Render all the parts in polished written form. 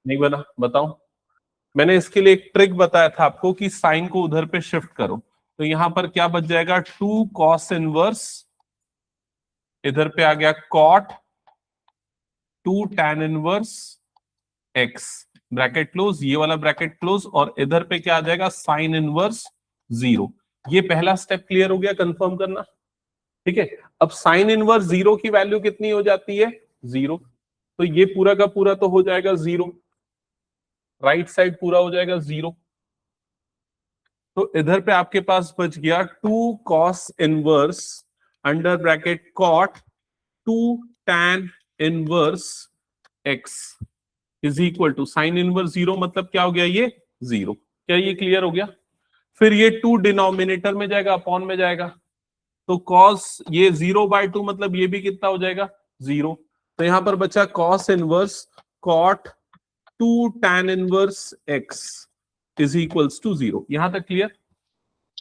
नहीं बना, बताओ। मैंने इसके लिए एक ट्रिक बताया था आपको कि साइन को उधर पे शिफ्ट करो, तो यहां पर क्या बच जाएगा, 2 cos इनवर्स, इधर पे आ गया cot 2 tan inverse x, bracket close, ये वाला ब्रैकेट क्लोज, और इधर पे क्या आ जाएगा, साइन इनवर्स 0। ये पहला स्टेप क्लियर हो गया, कंफर्म करना। ठीक है, अब साइन इनवर्स 0 की वैल्यू कितनी हो जाती है, 0, तो ये पूरा का पूरा तो हो जाएगा 0, राइट साइड पूरा हो जाएगा 0। तो इधर पे आपके पास बच गया 2 cos inverse under bracket cot 2 tan inverse x is equal to sine inverse 0, मतलब क्या हो गया, ये 0। क्या ये क्लियर हो गया? फिर ये 2 डिनोमिनेटर में जाएगा, अपॉन में जाएगा, तो cos ये 0/2, मतलब ये भी कितना हो जाएगा, 0। तो यहां पर बचा cos inverse cot 2 tan inverse x is equals to 0। यहां तक क्लियर?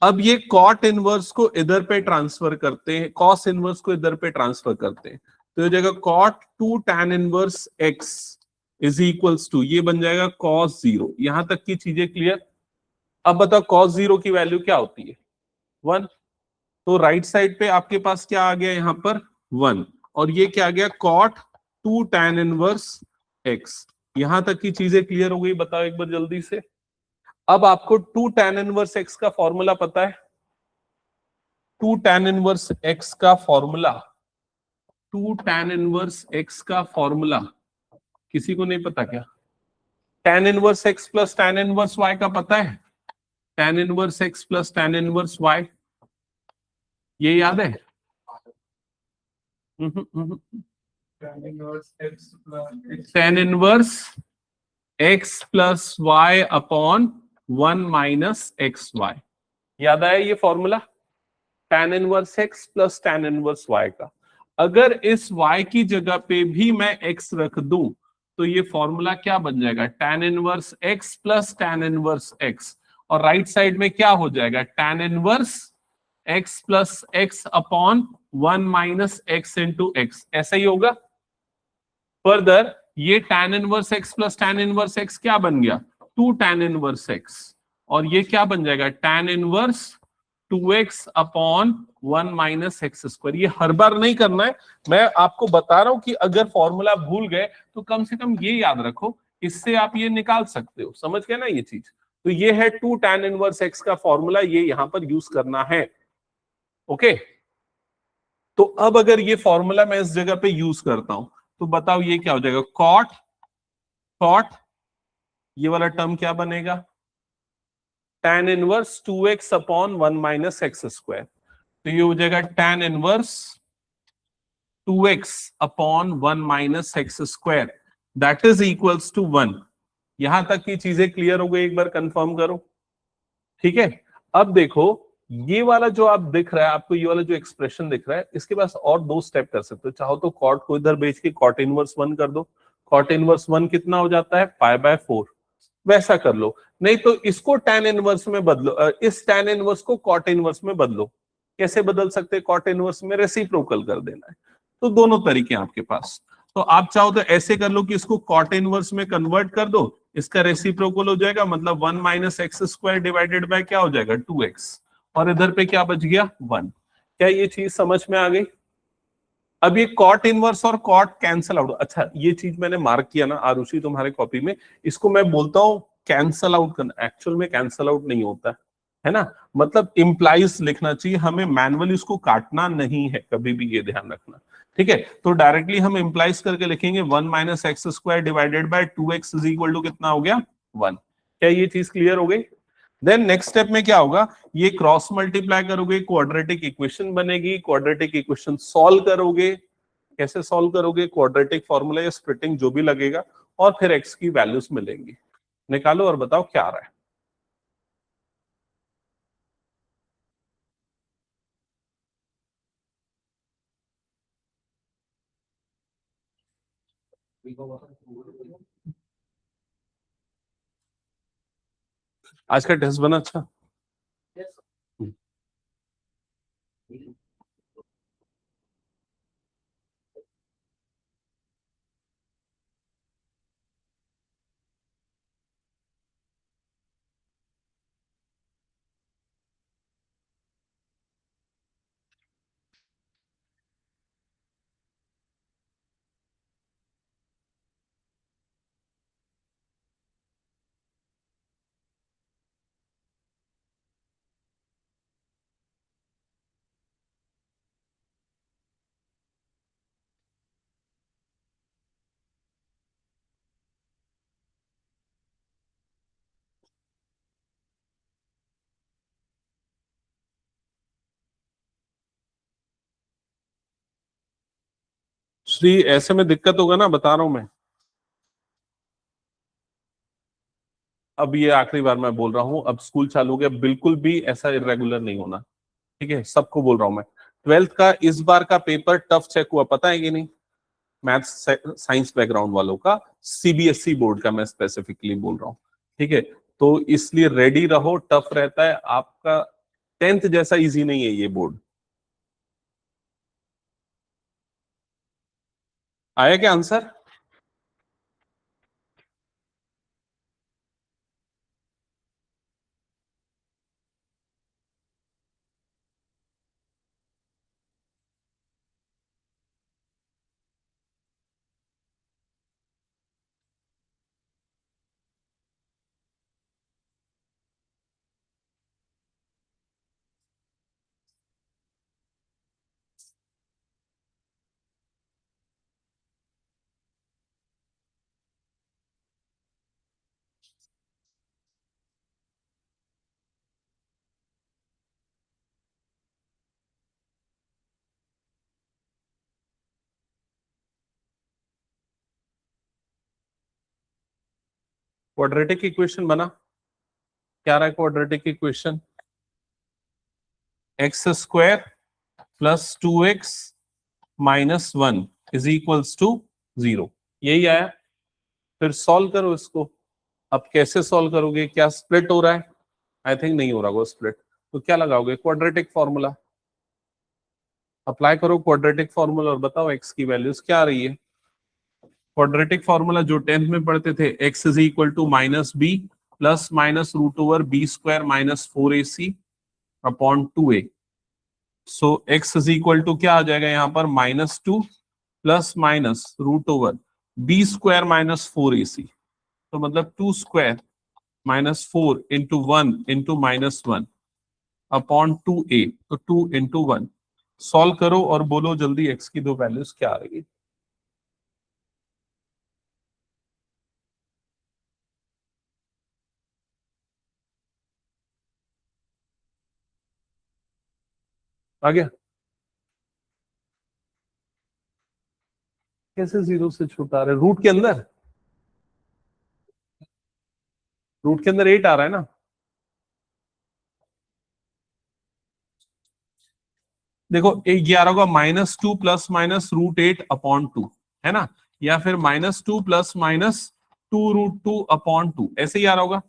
अब ये कॉट इनवर्स को इधर पे ट्रांसफर करते हैं, कॉस इनवर्स को इधर पे ट्रांसफर करते हैं, तो ये जगह cot 2 tan inverse x is equals to, ये बन जाएगा cos 0। यहां तक की चीजें क्लियर? अब बताओ cos 0 की वैल्यू क्या होती है, 1। तो राइट साइड पे आपके पास क्या आ गया, यहां पर 1, और ये क्या आ गया, कॉट 2 tan इनवर्स x। यहां तक की चीजें क्लियर हो गई? बताओ एक बार जल्दी से। अब आपको 2 tan इनवर्स x का फॉर्मूला पता है, 2 tan इनवर्स x का फॉर्मूला, 2 tan इनवर्स x का फॉर्मूला किसी को नहीं पता क्या? tan inverse x plus tan inverse y का पता है? tan inverse x plus tan inverse y, ये याद है? tan inverse x plus y upon 1 - xy, याद आया ये formula, tan inverse x plus tan inverse y का। अगर इस y की जगह पे भी मैं x रख दूं तो ये फॉर्मूला क्या बन जाएगा, tan inverse x plus tan inverse x, और राइट साइड में क्या हो जाएगा, tan inverse x plus x upon 1 - x, ऐसा ही होगा। फर्दर ये tan inverse x plus tan inverse x क्या बन गया, 2 tan इनवर्स x, और ये क्या बन जाएगा, tan inverse 2x upon 1 - x²। ये हर बार नहीं करना है, मैं आपको बता रहा हूं कि अगर फॉर्मूला भूल गए तो कम से कम ये याद रखो, इससे आप ये निकाल सकते हो। समझ गए ना ये चीज? तो ये है 2 tan इनवर्स x का फॉर्मूला, ये यहां पर यूज करना है। ओके, तो अब अगर ये फॉर्मूला मैं इस जगह पे यूज करता हूं तो बताओ ये क्या हो जाएगा, कॉट कॉट ये वाला टर्म क्या बनेगा, tan inverse 2x upon 1 - x²। तो ये हो जाएगा tan inverse 2x upon 1 - x², that is equals to 1। यहां तक की चीजें क्लियर हो गई? एक बार कंफर्म करो। ठीक है, अब देखो, ये वाला जो आप दिख रहा है, आपको ये वाला जो एक्सप्रेशन दिख रहा है, इसके पास और 2 स्टेप कर सकते हो। चाहो तो कॉट को इधर भेज के कॉट इनवर्स 1 कर दो, कॉट इनवर्स 1 कितना हो जाता है, π/4, वैसा कर लो। नहीं तो इसको tan इनवर्स में बदलो, इस tan इनवर्स को कॉट इनवर्स में बदलो। कैसे बदल सकते हैं, कॉट इनवर्स में रेसिप्रोकल कर देना है। तो दोनों तरीके हैं आपके पास। तो आप चाहो तो ऐसे कर लो कि इसको कॉट इनवर्स में कन्वर्ट कर दो, इसका रेसिप्रोकल हो जाएगा, मतलब 1 - x² डिवाइडेड बाय क्या हो जाएगा, 2x, और इधर पे क्या बच गया, 1। क्या ये चीज समझ में आ गई? अब ये कॉट इनवर्स और कॉट कैंसल आउट, अच्छा ये चीज मैंने मार्क किया ना आरुषि तुम्हारे कॉपी में, इसको मैं बोलता हूं कैंसल आउट करना, एक्चुअल में कैंसल आउट नहीं होता है ना, मतलब इंप्लाइज लिखना चाहिए हमें, मैनुअली उसको काटना नहीं है कभी भी, ये ध्यान रखना। ठीक है, तो डायरेक्टली हम इंप्लाइज करके लिखेंगे 1 - x² divided by 2x is equal to कितना हो गया, 1। क्या ये चीज क्लियर हो गई? देन नेक्स्ट स्टेप में क्या होगा, ये क्रॉस मल्टीप्लाई करोगे, क्वाड्रेटिक इक्वेशन बनेगी, क्वाड्रेटिक इक्वेशन सॉल्व करोगे। कैसे सॉल्व करोगे, क्वाड्रेटिक फॉर्मूला या स्प्लिटिंग जो भी लगेगा, और फिर एक्स की वैल्यूज मिलेंगी। निकालो और बताओ क्या आ रहा है। आज का टेस्ट बना अच्छा? एक्चुअली ऐसे में दिक्कत होगा ना, बता रहा हूं मैं। अब ये आखिरी बार मैं बोल रहा हूं, अब स्कूल चालू हो गया, बिल्कुल भी ऐसा इरेगुलर नहीं होना। ठीक है, सबको बोल रहा हूं मैं। ट्वेल्थ का इस बार का पेपर टफ चेक हुआ, पता है कि नहीं? मैथ्स साइंस बैकग्राउंड वालों का, सीबीएसई बोर्ड का मैं स्पेसिफिकली बोल रहा हूँ। ठीक है, तो इसलिए रेडी रहो, टफ रहता है आपका। टेंथ जैसा इजी नहीं है ये बोर्ड। आया क्या आंसर? क्वाड्रेटिक इक्वेशन बना। क्या रहा है quadratic equation? X square plus 2x minus 1 is equals to 0। यही आया। फिर सॉल्व करो इसको। अब कैसे सॉल्व करोगे? क्या स्प्लिट हो रहा है? आई थिंक नहीं हो रहा वो स्प्लिट। तो क्या लगाओगे? क्वाड्रेटिक फॉर्मूला अप्लाई करो, क्वाड्रेटिक फॉर्मूला, और बताओ एक्स की वैल्यूज क्या आ रही है। क्वाड्रेटिक फॉर्मूला जो टेंथ में पढ़ते थे, x is equal to minus b plus minus root over b square minus 4ac upon 2a। So x is equal to क्या आ जाएगा यहाँ पर? -2 plus minus root over b square minus 4ac। तो मतलब 2 square minus 4 into 1 into -1 upon 2a। तो 2 into 1। Solve करो और बोलो जल्दी एक्स की दो वैल्यूज क्या आ रही है। आ गया? कैसे जीरो से छूटा रहे? रूट के अंदर, रूट के अंदर 8 आ रहा है ना। देखो एक 11 होगा -2 प्लस माइनस √8 अपॉन 2, है ना? या फिर -2 प्लस माइनस 2√2 अपॉन 2, ऐसे ही आ रहा होगा।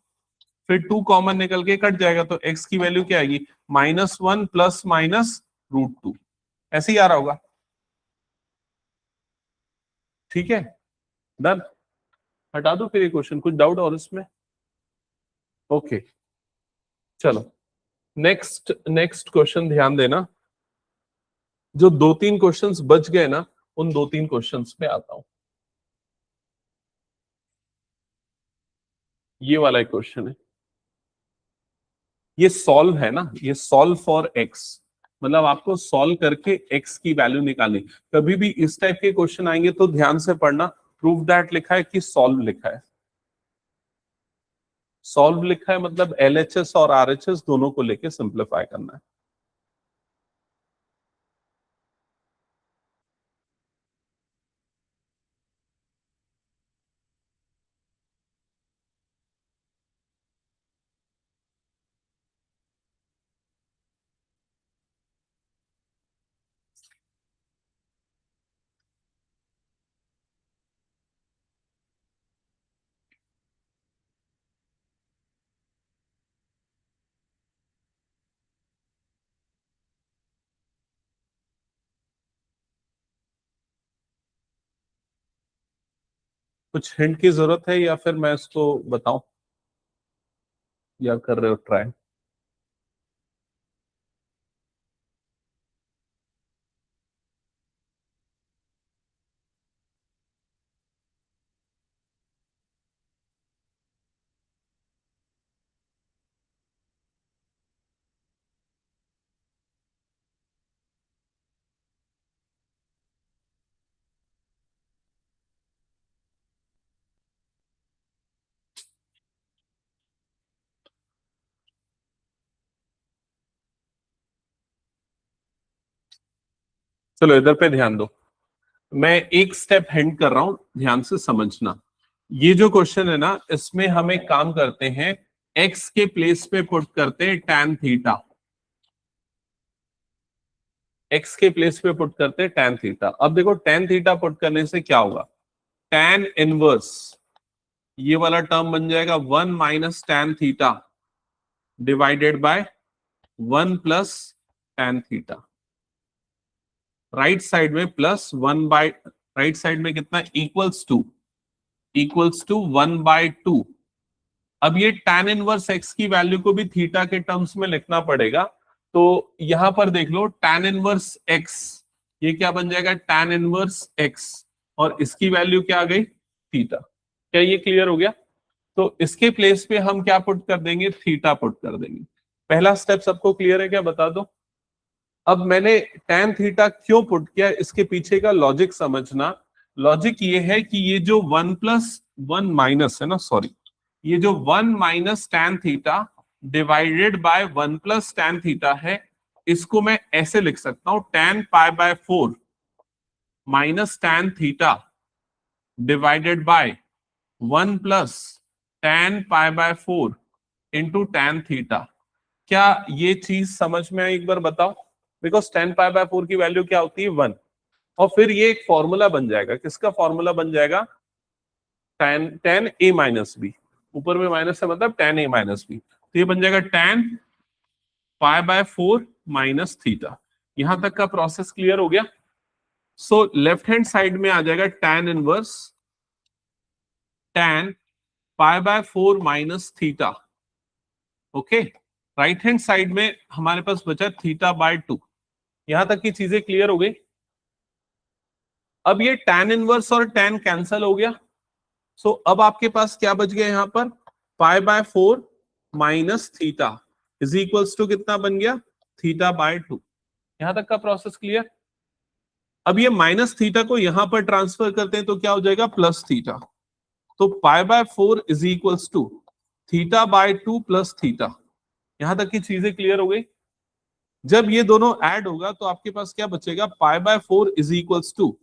फिर 2 कॉमन निकल के कट जाएगा, तो x की वैल्यू क्या आएगी? -1 प्लस माइनस √2, ऐसे ही आ रहा होगा। ठीक है, डन। हटा दो फिर ये क्वेश्चन, कुछ डाउट और इसमें? ओके, चलो नेक्स्ट नेक्स्ट क्वेश्चन ध्यान देना। जो दो तीन क्वेश्चंस बच गए ना, उन दो तीन क्वेश्चंस पे आता हूं। ये वाला एक क्वेश्चन है, ये सॉल्व है ना, ये सॉल्व फॉर एक्स, मतलब आपको सॉल्व करके एक्स की वैल्यू निकालनी। कभी भी इस टाइप के क्वेश्चन आएंगे तो ध्यान से पढ़ना। प्रूफ दैट लिखा है कि सॉल्व लिखा है? सॉल्व लिखा है मतलब एलएचएस और आरएचएस दोनों को लेके सिंप्लीफाई करना है। कुछ हिंट की जरूरत है या फिर मैं इसको बताऊं, या कर रहे हो ट्राई? चलो इधर पे ध्यान दो। मैं एक स्टेप हिंट कर रहा हूं, ध्यान से समझना। ये जो क्वेश्चन है ना, इसमें हम एक काम करते हैं, एक्स के प्लेस पे पुट करते हैं tan थीटा। एक्स के प्लेस पे पुट करते हैं tan थीटा। अब देखो tan थीटा पुट करने से क्या होगा, tan इनवर्स ये वाला टर्म बन जाएगा 1 minus tan theta divided by 1 plus tan theta. Right side में प्लस 1 बाय, राइट साइड में कितना, इक्वल्स टू 1/2। अब ये tan इनवर्स x की वैल्यू को भी थीटा के टर्म्स में लिखना पड़ेगा। तो यहां पर देख लो tan इनवर्स x, ये क्या बन जाएगा, tan इनवर्स x, और इसकी वैल्यू क्या आ गई, थीटा। क्या ये क्लियर हो गया? तो इसके प्लेस पे हम क्या पुट कर देंगे, थीटा पुट कर देंगे। पहला स्टेप सबको क्लियर है क्या, बता दो। अब मैंने tan थीटा क्यों पुट किया, इसके पीछे का लॉजिक समझना। लॉजिक ये है कि ये जो 1 प्लस 1 माइनस है ना, सॉरी, ये जो 1 minus tan theta divided by 1 plus tan theta है, इसको मैं ऐसे लिख सकता हूं, tan pi by 4 minus tan theta divided by 1 plus tan pi by 4 into tan theta. क्या ये चीज समझ में आई, एक बार बताओ। बिकॉज tan पाई बाय 4 की वैल्यू क्या होती है, 1। और फिर ये एक फॉर्मूला बन जाएगा, किसका फॉर्मूला बन जाएगा, tan a माइनस बी, ऊपर में माइनस है मतलब tan a माइनस बी, तो ये बन जाएगा tan pi by 4 minus theta. यहां तक का प्रोसेस क्लियर हो गया। सो लेफ्ट हैंड साइड में आ जाएगा tan inverse tan pi by 4 minus theta. Okay, right hand side में हमारे पास बचा थीटा बाय 2। यहां तक की चीजें क्लियर हो गई। अब ये tan इनवर्स और tan कैंसल हो गया। सो अब आपके पास क्या बच गया, यहां पर pi by 4 minus theta is equals to कितना बन गया, थीटा बाय 2। यहां तक का प्रोसेस क्लियर। अब ये माइनस थीटा को यहां पर ट्रांसफर करते हैं तो क्या हो जाएगा, प्लस थीटा। तो pi by 4 is equals to theta by 2 plus theta. यहां तक की चीजें क्लियर हो गई। जब ये दोनों ऐड होगा तो आपके पास क्या बचेगा, pi by 4 is equals to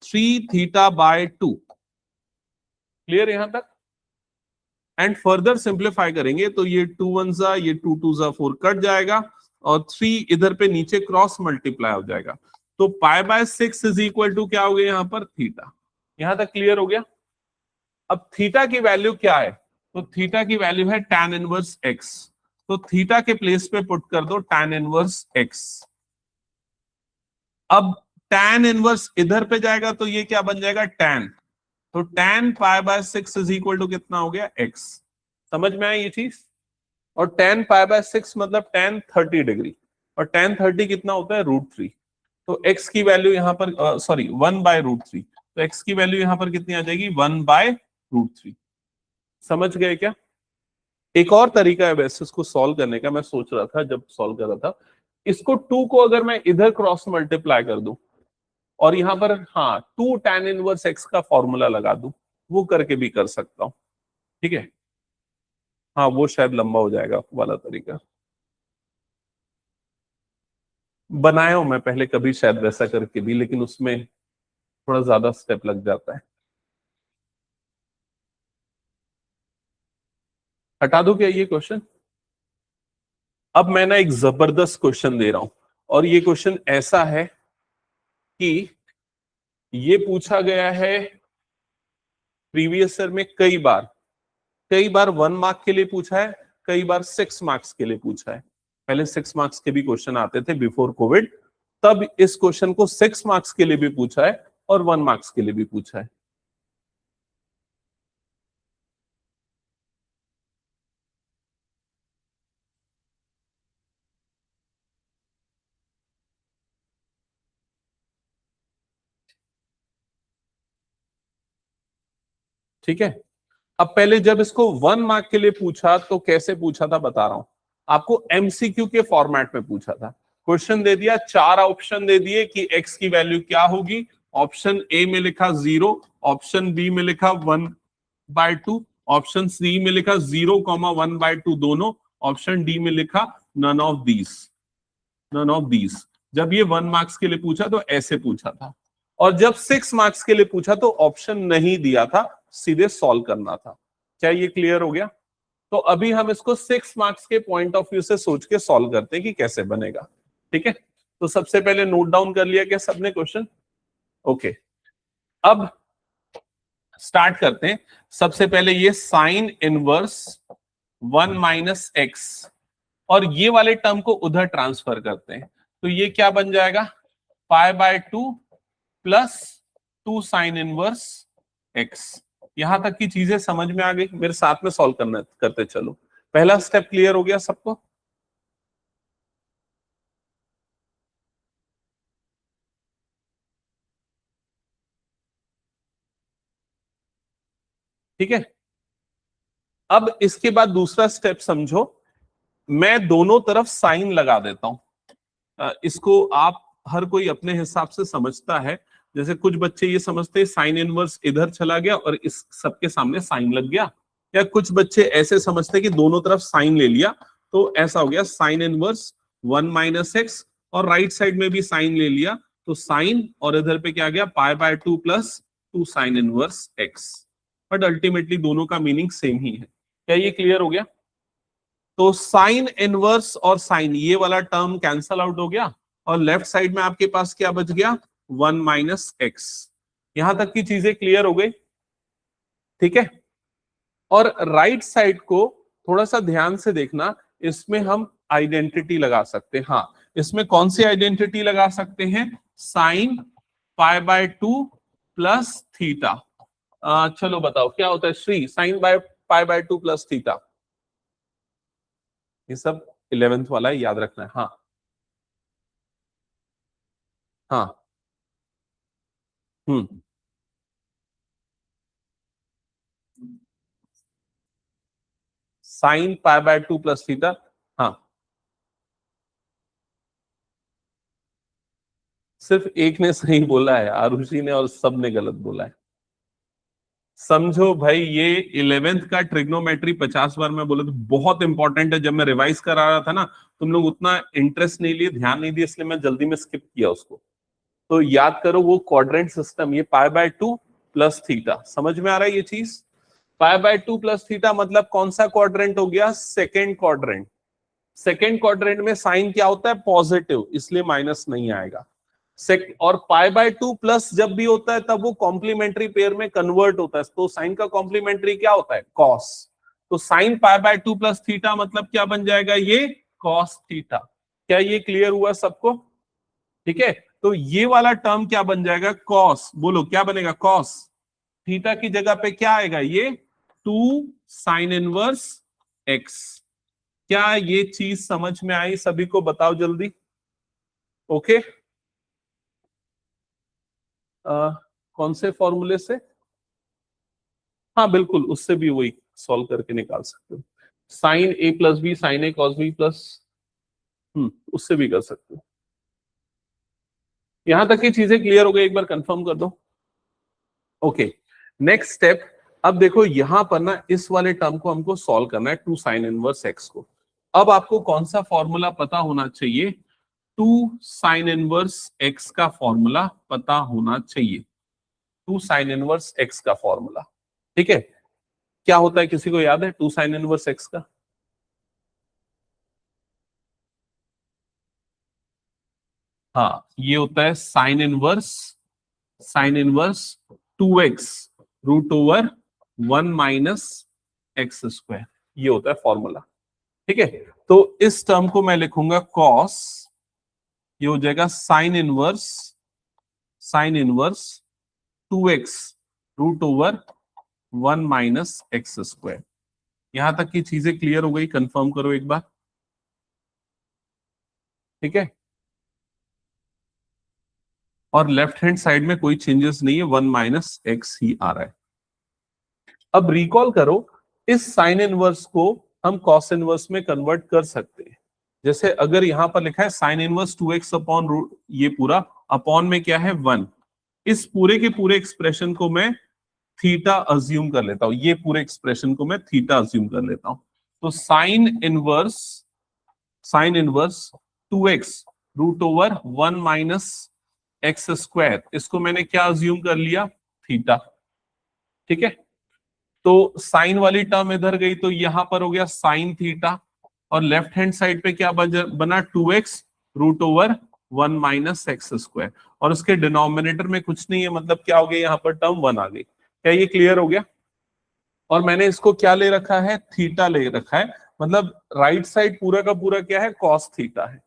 3 theta by 2। Clear यहां तक। एंड फर्दर सिंप्लीफाई करेंगे तो ये 2 1 जा, ये 2 2 जा 4 कट जाएगा, और 3 इधर पे नीचे क्रॉस मल्टीप्लाई हो जाएगा। तो pi by 6 is equal to क्या हो गया, यहां पर थीटा। यहां तक क्लियर हो गया। अब थीटा की वैल्यू क्या है, तो थीटा की वैल्यू है tan इनवर्स x। तो थीटा के प्लेस पे पुट कर दो tan इनवर्स x। अब tan इनवर्स इधर पे जाएगा तो ये क्या बन जाएगा, tan। तो tan pi by 6 is equal to कितना हो गया, x। समझ में आई ये चीज। और tan पाई बाय 6 मतलब tan 30 डिग्री, और tan 30 कितना होता है, √3। तो x की वैल्यू यहां पर, सॉरी 1/√3, तो x की वैल्यू यहां पर कितनी आ जाएगी, 1/√3। समझ गए क्या। एक और तरीका है वैसे इसको सॉल्व करने का, मैं सोच रहा था जब सॉल्व कर रहा था, इसको 2 को अगर मैं इधर क्रॉस मल्टीप्लाई कर दूं और यहां पर हाँ 2 tan इनवर्स x का फॉर्मूला लगा दूं, वो करके भी कर सकता हूं। ठीक है, हाँ वो शायद लंबा हो जाएगा वाला तरीका। बनाया हूं मैं पहले कभी शायद वैसा करके भी, लेकिन उसमें थोड़ा ज्यादा स्टेप लग जाता है। हटा दो क्या ये क्वेश्चन। अब मैं ना एक जबरदस्त क्वेश्चन दे रहा हूं, और ये क्वेश्चन ऐसा है कि ये पूछा गया है प्रीवियस ईयर में कई बार 1 मार्क के लिए पूछा है, कई बार 6 मार्क्स के लिए पूछा है। पहले 6 मार्क्स के भी क्वेश्चन आते थे बिफोर कोविड, तब इस क्वेश्चन को 6 मार्क्स के लिए भी पूछा है और 1 मार्क्स के लिए भी पूछा है। ठीक है, अब पहले जब इसको 1 मार्क के लिए पूछा तो कैसे पूछा था बता रहा हूं आपको। एमसीक्यू के फॉर्मेट में पूछा था। क्वेश्चन दे दिया, 4 ऑप्शन दे दिए कि x की वैल्यू क्या होगी। ऑप्शन ए में लिखा 0, ऑप्शन बी में लिखा 1/2, ऑप्शन सी में लिखा 0,1/2 दोनों, ऑप्शन डी में लिखा नन ऑफ दीज। जब ये 1 मार्क्स के लिए पूछा तो ऐसे पूछा था। और जब 6 मार्क्स के लिए पूछा तो ऑप्शन नहीं दिया था, सीधे सॉल्व करना था। क्या ये क्लियर हो गया? तो अभी हम इसको 6 मार्क्स के पॉइंट ऑफ व्यू से सोच के सॉल्व करते हैं कि कैसे बनेगा। ठीक है, तो सबसे पहले नोट डाउन कर लिया क्या सबने क्वेश्चन? ओके, अब स्टार्ट करते हैं। सबसे पहले ये साइन इनवर्स 1 माइनस एक्स, और ये वाले टर्म को उधर ट्रांसफर करते हैं, तो ये क्या बन जाएगा? पाई by 2 plus 2 sign inverse x. यहां तक की चीजें समझ में आ गई? मेरे साथ में सॉल्व करते चलो। पहला स्टेप क्लियर हो गया सबको? ठीक है, अब इसके बाद दूसरा स्टेप समझो। मैं दोनों तरफ साइन लगा देता हूं। इसको आप हर कोई अपने हिसाब से समझता है। जैसे कुछ बच्चे ये समझते हैं साइन इनवर्स इधर चला गया और इस सबके सामने साइन लग गया, या कुछ बच्चे ऐसे समझते हैं कि दोनों तरफ साइन ले लिया तो ऐसा हो गया साइन इनवर्स 1 माइनस एक्स, और राइट साइड में भी साइन ले लिया तो साइन, और इधर पे क्या गया? पाई by 2 plus 2 sign inverse x. But ultimately दोनों का मीनिंग सेम ही है। क्या ये क्लियर हो गया? तो साइन इनवर्स और साइन, ये वाला टर्म कैंसल आउट हो गया, और लेफ्ट साइड में आपके पास क्या बच गया? 1 माइनस एक्स। यहां तक की चीजें क्लियर हो गई? ठीक है, और राइट साइड को थोड़ा सा ध्यान से देखना, इसमें हम आइडेंटिटी लगा सकते हैं। हाँ, इसमें कौन सी आइडेंटिटी लगा सकते हैं? Sine pi by 2 plus theta. चलो बताओ क्या होता है Shri, sine by pi by 2 plus theta? ये सब 11th वाला है, याद रखना है। हाँ हाँ, hmm, sine pi by 2 plus theta. हाँ, सिर्फ एक ने सही बोला है, आरुषि ने, और सब ने गलत बोला है। समझो भाई, ये 11th का ट्रिग्नोमेट्री 50 बार मैं बोला तो बहुत इंपॉर्टेंट है। जब मैं रिवाइज करा रहा था ना, तुम लोग उतना इंटरेस्ट नहीं लिए, ध्यान नहीं दिया, इसलिए मैं जल्दी में स्किप किया उसको। तो याद करो वो क्वाड्रेंट सिस्टम, ये पाई बाय 2 प्लस थीटा, समझ में आ रहा है ये चीज? पाई बाय 2 प्लस थीटा मतलब कौन सा क्वाड्रेंट हो गया? Second quadrant. सेकेंड क्वाड्रेंट में साइन क्या होता है? पॉजिटिव, इसलिए माइनस नहीं आएगा। और पाई बाय 2 प्लस जब भी होता है तब वो कॉम्प्लीमेंट्री पेयर में कन्वर्ट होता है, तो साइन का कॉम्प्लीमेंट्री क्या होता है? कॉस। तो sign pi by 2 plus theta मतलब क्या बन जाएगा? ये कॉस थीटा। क्या ये क्लियर हुआ सबको? ठीक है, तो ये वाला टर्म क्या बन जाएगा? कॉस। बोलो क्या बनेगा? कॉस। थीटा की जगह पे क्या आएगा? ये 2 साइन इनवर्स एक्स। क्या ये चीज समझ में आई सभी को? बताओ जल्दी। ओके, कौन से फॉर्मूले से? हाँ बिल्कुल, उससे भी वही सॉल्व करके निकाल सकते हो। साइन ए प्लस बी साइन ए कॉस बी प्लस, उससे भी कर सकते हो। यहां तक की चीजें क्लियर हो गई? एक बार कंफर्म कर दो। Okay, next step. अब देखो यहां पर ना, इस वाले टर्म को हमको सॉल्व करना है, 2 साइन इनवर्स एक्स को। अब आपको कौन सा फॉर्मूला पता होना चाहिए? 2 साइन इनवर्स एक्स का फॉर्मूला पता होना चाहिए। 2 साइन इनवर्स एक्स का फॉर्मूला। ठीक है, क्या होता है? किसी को याद है 2 साइन इनवर्स एक्स का? हाँ, ये होता है sine inverse 2x root over 1 minus x square. ये होता है फॉर्मूला। ठीक है, तो इस टर्म को मैं लिखूंगा कॉस, ये हो जाएगा sine inverse 2x root over 1 minus x square. यहां तक की चीजें क्लियर हो गई? कंफर्म करो एक बार। ठीक है, और लेफ्ट हैंड साइड में कोई चेंजेस नहीं है, 1 माइनस एक्स ही आ रहा है। अब रिकॉल करो, इस साइन इनवर्स को हम कॉस इनवर्स में कन्वर्ट कर सकते हैं। जैसे अगर यहां पर लिखा है sine inverse 2x upon root, ये पूरा अपॉन में क्या है? 1। इस पूरे के पूरे एक्सप्रेशन को मैं थीटा अज्यूम कर लेता हूं, ये पूरे एक्सप्रेशन को मैं थीटा अज्यूम कर लेता हूं। तो sine inverse 2x root over 1 minus x square, इसको मैंने क्या अज्यूम कर लिया, थीटा। ठीक है, तो साइन वाली टर्म इधर गई तो यहां पर हो गया साइन थीटा, और लेफ्ट हैंड साइड पे क्या बना 2x root over 1 minus x square, और उसके डिनोमिनेटर में कुछ नहीं है, मतलब क्या हो गया, यहाँ पर टर्म 1 आ गई। क्या ये क्लियर हो गया? और मैंने इसको क्या ले रखा है, थीटा ले रखा है, मतलब राइट साइड पूरा का पूरा क्या है, कॉस थीटा है।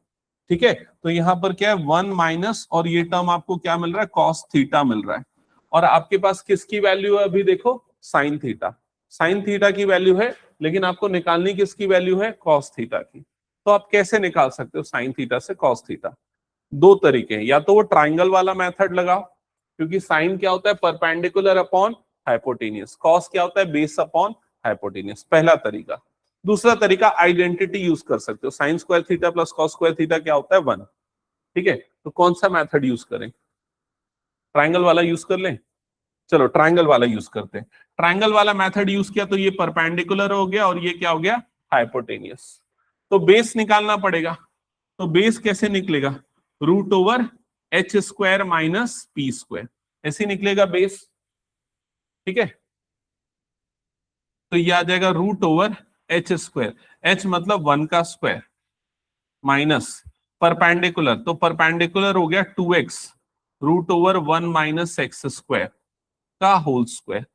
ठीक है, तो यहाँ पर क्या है 1 माइनस, और ये टर्म आपको क्या मिल रहा है, कॉस थीटा मिल रहा है। और आपके पास किसकी वैल्यू है अभी, देखो साइन थीटा, साइन थीटा की वैल्यू है, लेकिन आपको निकालनी किसकी वैल्यू है, कॉस थीटा की। तो आप कैसे निकाल सकते हो साइन थीटा से कॉस थीटा? दो तरीके हैं, या तो वो ट्राइंगल वाला मेथड लगाओ, क्योंकि साइन क्या होता है, परपेंडिकुलर अपॉन हाइपोटेनियस, कॉस क्या होता है, बेस अपॉन हाइपोटेनियस, पहला तरीका। दूसरा तरीका आइडेंटिटी यूज कर सकते हो, sine square theta plus cos square theta क्या होता है, 1। ठीक है, तो कौन सा मेथड यूज करें, ट्राइंगल वाला यूज कर लें? चलो ट्राइंगल वाला यूज करते हैं। ट्राइंगल वाला मेथड यूज किया तो ये परपेंडिकुलर हो गया और ये क्या हो गया, हाइपोटेनियस। तो बेस निकालना पड़ेगा, तो बेस कैसे निकलेगा, root over H square minus P square, ऐसे निकलेगा बेस। ठीक है, तो ये आ जाएगा root over H square, H मतलब 1 का स्क्वायर, माइनस परपेंडिकुलर, तो परपेंडिकुलर हो गया 2x root over 1 minus x square का होल स्क्वायर।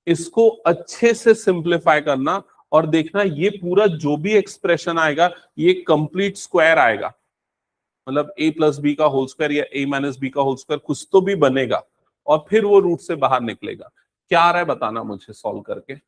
इसको अच्छे से सिंप्लीफाई करना और देखना ये पूरा जो भी एक्सप्रेशन आएगा ये कंप्लीट स्क्वायर आएगा, मतलब a प्लस बी का होल स्क्वायर या a माइनस बी का होल स्क्वायर कुछ तो भी बनेगा, और फिर वो रूट से बाहर निकलेगा। क्या आ रहा है बताना मुझे सॉल्व करके।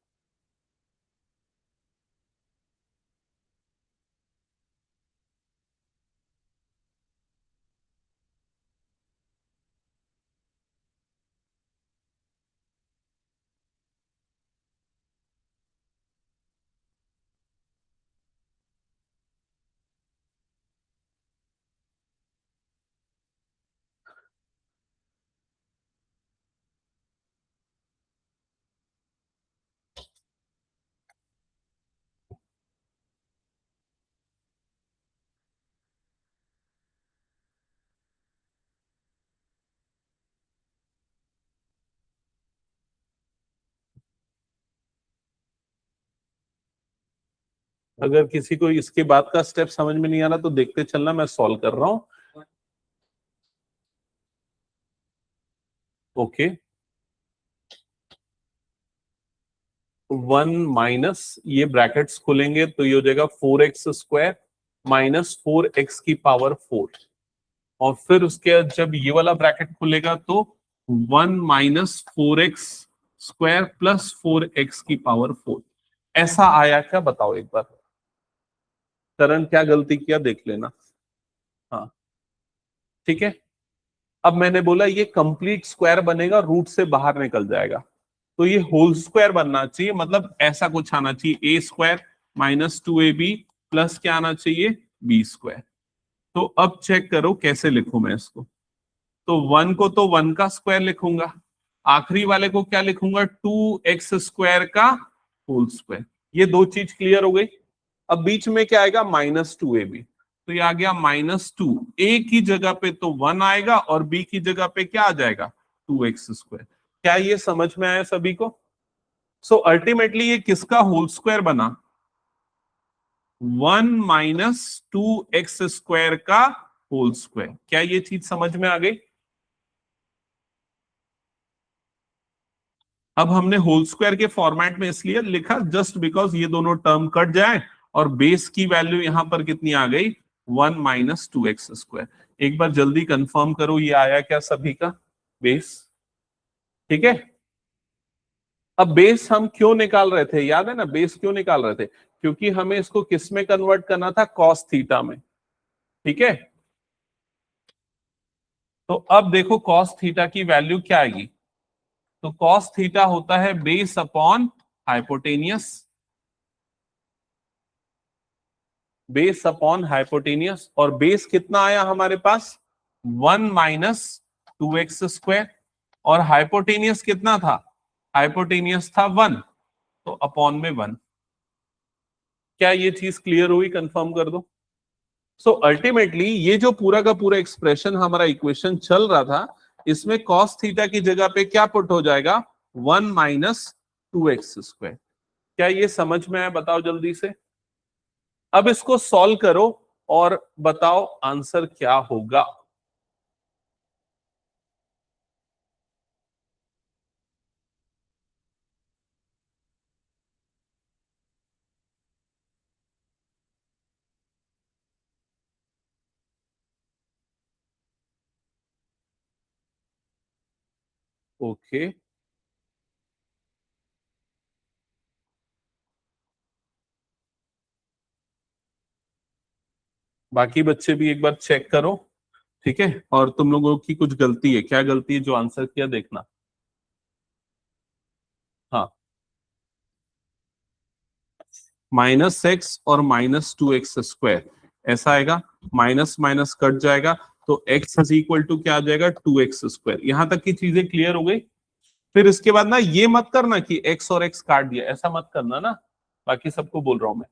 अगर किसी को इसके बाद का स्टेप समझ में नहीं आ रहा तो देखते चलना, मैं सॉल्व कर रहा हूं। ओके, 1 माइनस, ये ब्रैकेट्स खुलेंगे तो ये हो जाएगा 4x स्क्वायर माइनस 4x की पावर 4, और फिर उसके बाद जब ये वाला ब्रैकेट खुलेगा तो 1 minus 4x square plus 4x की पावर 4। ऐसा आया क्या बताओ एक बार, करण क्या गलती किया देख लेना। हाँ ठीक है, अब मैंने बोला ये कंप्लीट स्क्वायर बनेगा, रूट से बाहर निकल जाएगा, तो ये होल स्क्वायर बनना चाहिए, मतलब ऐसा कुछ आना चाहिए, ए स्क्वायर माइनस 2ab प्लस क्या आना चाहिए, बी स्क्वायर। तो अब चेक करो कैसे लिखूं मैं इसको, तो 1 को तो 1 का स्क्वायर लिखूंगा, आखिरी वाले को क्या लिखूंगा, 2x स्क्वायर का होल स्क्वायर। ये दो चीज क्लियर हो गई। अब बीच में क्या आएगा, -2ab, तो ये आ गया -2, a की जगह पे तो 1 आएगा और b की जगह पे क्या आ जाएगा, 2x स्क्वायर। क्या ये समझ में आया सभी को? सो अल्टीमेटली ये किसका होल स्क्वायर बना, 1 माइनस 2x स्क्वायर का होल स्क्वायर। क्या ये चीज समझ में आ गई? अब हमने होल स्क्वायर के फॉर्मेट में इसलिए लिखा जस्ट बिकॉज ये दोनों टर्म कट जाए, और बेस की वैल्यू यहां पर कितनी आ गई, 1 माइनस 2x स्क्वायर। एक बार जल्दी कंफर्म करो ये आया क्या सभी का बेस? ठीक है, अब बेस हम क्यों निकाल रहे थे, याद है ना, बेस क्यों निकाल रहे थे, क्योंकि हमें इसको किस में कन्वर्ट करना था, कॉस थीटा में। ठीक है, तो अब देखो कॉस थीटा की वैल्यू क्या आएगी, तो कॉस थीटा होता है base upon hypotenuse, base upon hypotenuse, और बेस कितना आया हमारे पास, 1 माइनस 2x स्क्वायर, और हाइपोटेनियस कितना था, हाइपोटेनियस था 1, तो अपॉन में 1। क्या ये चीज क्लियर हुई, कंफर्म कर दो। सो अल्टीमेटली ये जो पूरा का पूरा एक्सप्रेशन हमारा इक्वेशन चल रहा था, इसमें कॉस थीटा की जगह पे क्या पुट हो जाएगा, 1 माइनस 2x²। क्या ये समझ में आया? बताओ जल्दी से। अब इसको सॉल्व करो और बताओ आंसर क्या होगा। ओके, बाकी बच्चे भी एक बार चेक करो, ठीक है। और तुम लोगों की कुछ गलती है, क्या गलती है जो आंसर किया देखना। हाँ, -x और -2x², ऐसा आएगा। माइनस माइनस कट जाएगा तो x इज इक्वल टू क्या आ जाएगा, 2x²। यहां तक की चीजें क्लियर हो गई। फिर इसके बाद ना ये मत करना कि x और x काट दिया, ऐसा मत करना ना। बाकी सबको बोल रहा हूं मैं,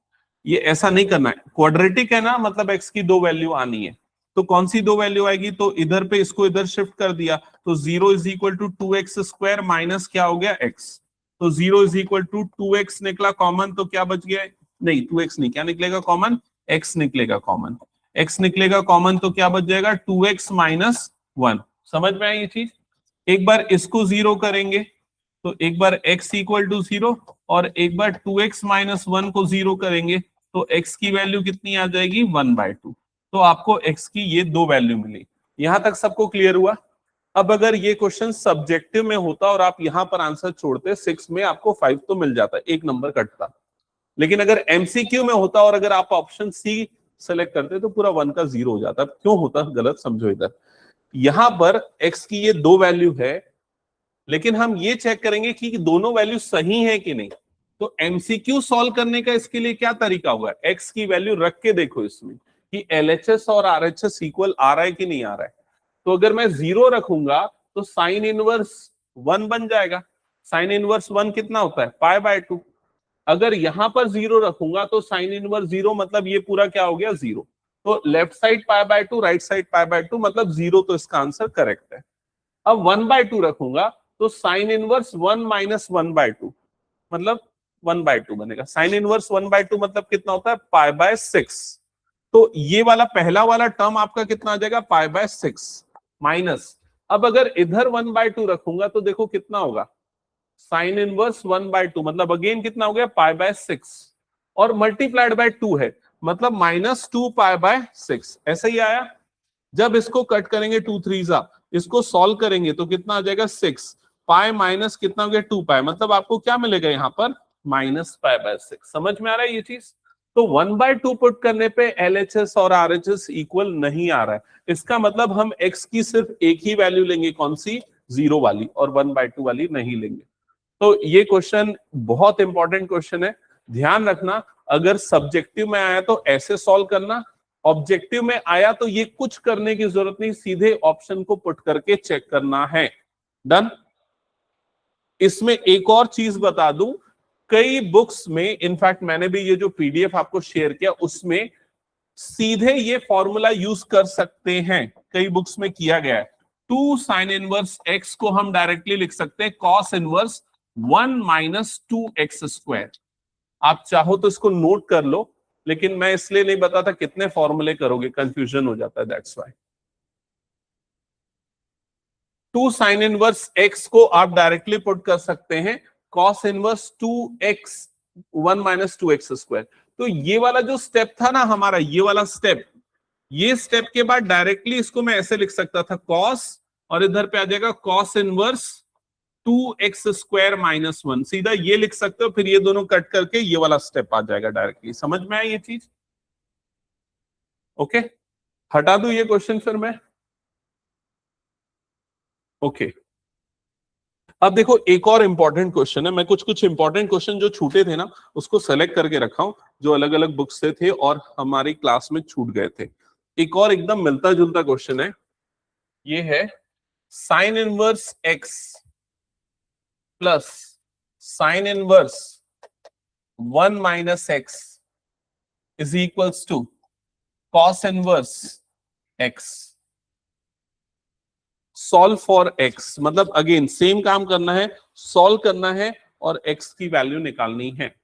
ये ऐसा नहीं करना है। क्वाड्रेटिक है ना, मतलब x की दो वैल्यू आनी है। तो कौन सी दो वैल्यू आएगी, तो इधर पे इसको इधर शिफ्ट कर दिया तो 0 is equal to 2x² minus क्या हो गया, x। तो 0 इज इक्वल टू 2x निकला कॉमन, तो क्या बच गया, नहीं 2x नहीं, क्या निकलेगा कॉमन, x निकलेगा कॉमन। x निकलेगा कॉमन तो क्या बच जाएगा, 2x माइनस 1। समझ में आई ये चीज? एक बार इसको जीरो करेंगे तो एक बार x इक्वल टू 0 और एक बार 2x माइनस 1 को जीरो करेंगे तो x की वैल्यू कितनी आ जाएगी, 1/2। तो आपको x की ये दो वैल्यू मिली। यहां तक सबको क्लियर हुआ? अब अगर ये क्वेश्चन सब्जेक्टिव में होता और आप यहां पर आंसर छोड़ते 6 में, आपको 5 तो मिल जाता, एक नंबर कटता। लेकिन अगर एमसीक्यू में होता और अगर आप ऑप्शन सी सेलेक्ट करते तो पूरा 1 का 0 हो जाता। क्यों होता, गलत समझो इधर। यहां पर x की ये दो वैल्यू है, लेकिन हम ये चेक करेंगे कि दोनों वैल्यू सही है कि नहीं। तो एमसीक्यू सॉल्व करने का इसके लिए क्या तरीका होगा, एक्स की वैल्यू रख के देखो इसमें कि एलएचएस और आरएचएस इक्वल आ रहा है कि नहीं आ रहा है। तो अगर मैं 0 रखूंगा तो साइन इनवर्स 1 बन जाएगा। साइन इनवर्स 1 कितना होता है, π/2। अगर यहां पर 0 रखूंगा तो साइन इनवर्स 0 मतलब ये पूरा क्या हो गया, 0। तो लेफ्ट साइड π/2, राइट साइड π/2 मतलब 0, तो इसका आंसर करेक्ट है। अब 1/2 रखूंगा तो साइन इनवर्स 1 माइनस 1/2 मतलब 1/2 बनेगा। साइन इनवर्स 1/2 मतलब कितना होता है, π/6। तो ये वाला पहला वाला टर्म आपका कितना आ जाएगा, π/6 माइनस। अब अगर इधर 1/2 रखूंगा तो देखो कितना होगा, साइन इनवर्स 1/2 मतलब अगेन कितना हो गया, π/6 और मल्टीप्लाइड बाय 2 है मतलब -2π/6। ऐसा ही आया। जब इसको कट करेंगे 2 3 इसको सॉल्व करेंगे तो कितना आ जाएगा, 6 पाई माइनस कितना हो गया, 2 पाई, मतलब आपको क्या मिलेगा यहाँ पर, -π/6। समझ में आ रहा है ये चीज? तो 1/2 पुट करने पे एलएचएस और आरएचएस इक्वल नहीं आ रहा है। इसका मतलब हम x की सिर्फ एक ही वैल्यू लेंगे, कौन सी, 0 वाली, और 1/2 वाली नहीं लेंगे। तो ये क्वेश्चन बहुत इंपॉर्टेंट क्वेश्चन है, ध्यान रखना। अगर सब्जेक्टिव में आया तो ऐसे सॉल्व करना, ऑब्जेक्टिव में आया तो ये कुछ करने की जरूरत नहीं, सीधे ऑप्शन को पुट करके चेक करना है। डन। इसमें एक और चीज बता दूं, कई बुक्स में, इनफैक्ट मैंने भी ये जो पीडीएफ आपको शेयर किया उसमें सीधे ये फॉर्मूला यूज कर सकते हैं, कई बुक्स में किया गया है। 2 साइन इनवर्स एक्स को हम डायरेक्टली लिख सकते हैं कॉस इनवर्स 1 माइनस 2x²। आप चाहो तो इसको नोट कर लो, लेकिन मैं इसलिए नहीं बताता कितने फॉर्मूले करोगे, कंफ्यूजन हो जाता है, that's why. 2 sign inverse x को आप डायरेक्टली पुट कर सकते हैं cos inverse 2x 1 minus 2x²। तो ये वाला जो स्टेप था ना हमारा, ये वाला स्टेप, ये स्टेप के बाद डायरेक्टली इसको मैं ऐसे लिख सकता था कॉस, और इधर पे आ जाएगा कॉस इनवर्स 2x² माइनस 1, सीधा ये लिख सकते हो। फिर ये दोनों कट करके ये वाला स्टेप आ जाएगा डायरेक्टली। समझ में आया ये चीज? ओके, हटा दूं ये क्वेश्चन फिर मैं? ओके, अब देखो एक और इंपॉर्टेंट क्वेश्चन है। मैं कुछ कुछ इंपॉर्टेंट क्वेश्चन जो छूटे थे ना उसको सेलेक्ट करके रखा हूं, जो अलग अलग बुक से थे और हमारी क्लास में छूट गए थे। एक और एकदम मिलता जुलता क्वेश्चन है, ये है sine inverse x plus sine inverse 1 minus x is equals to cos inverse x, solve for x, मतलब अगेन सेम काम करना है, सॉल्व करना है और एक्स की वैल्यू निकालनी है।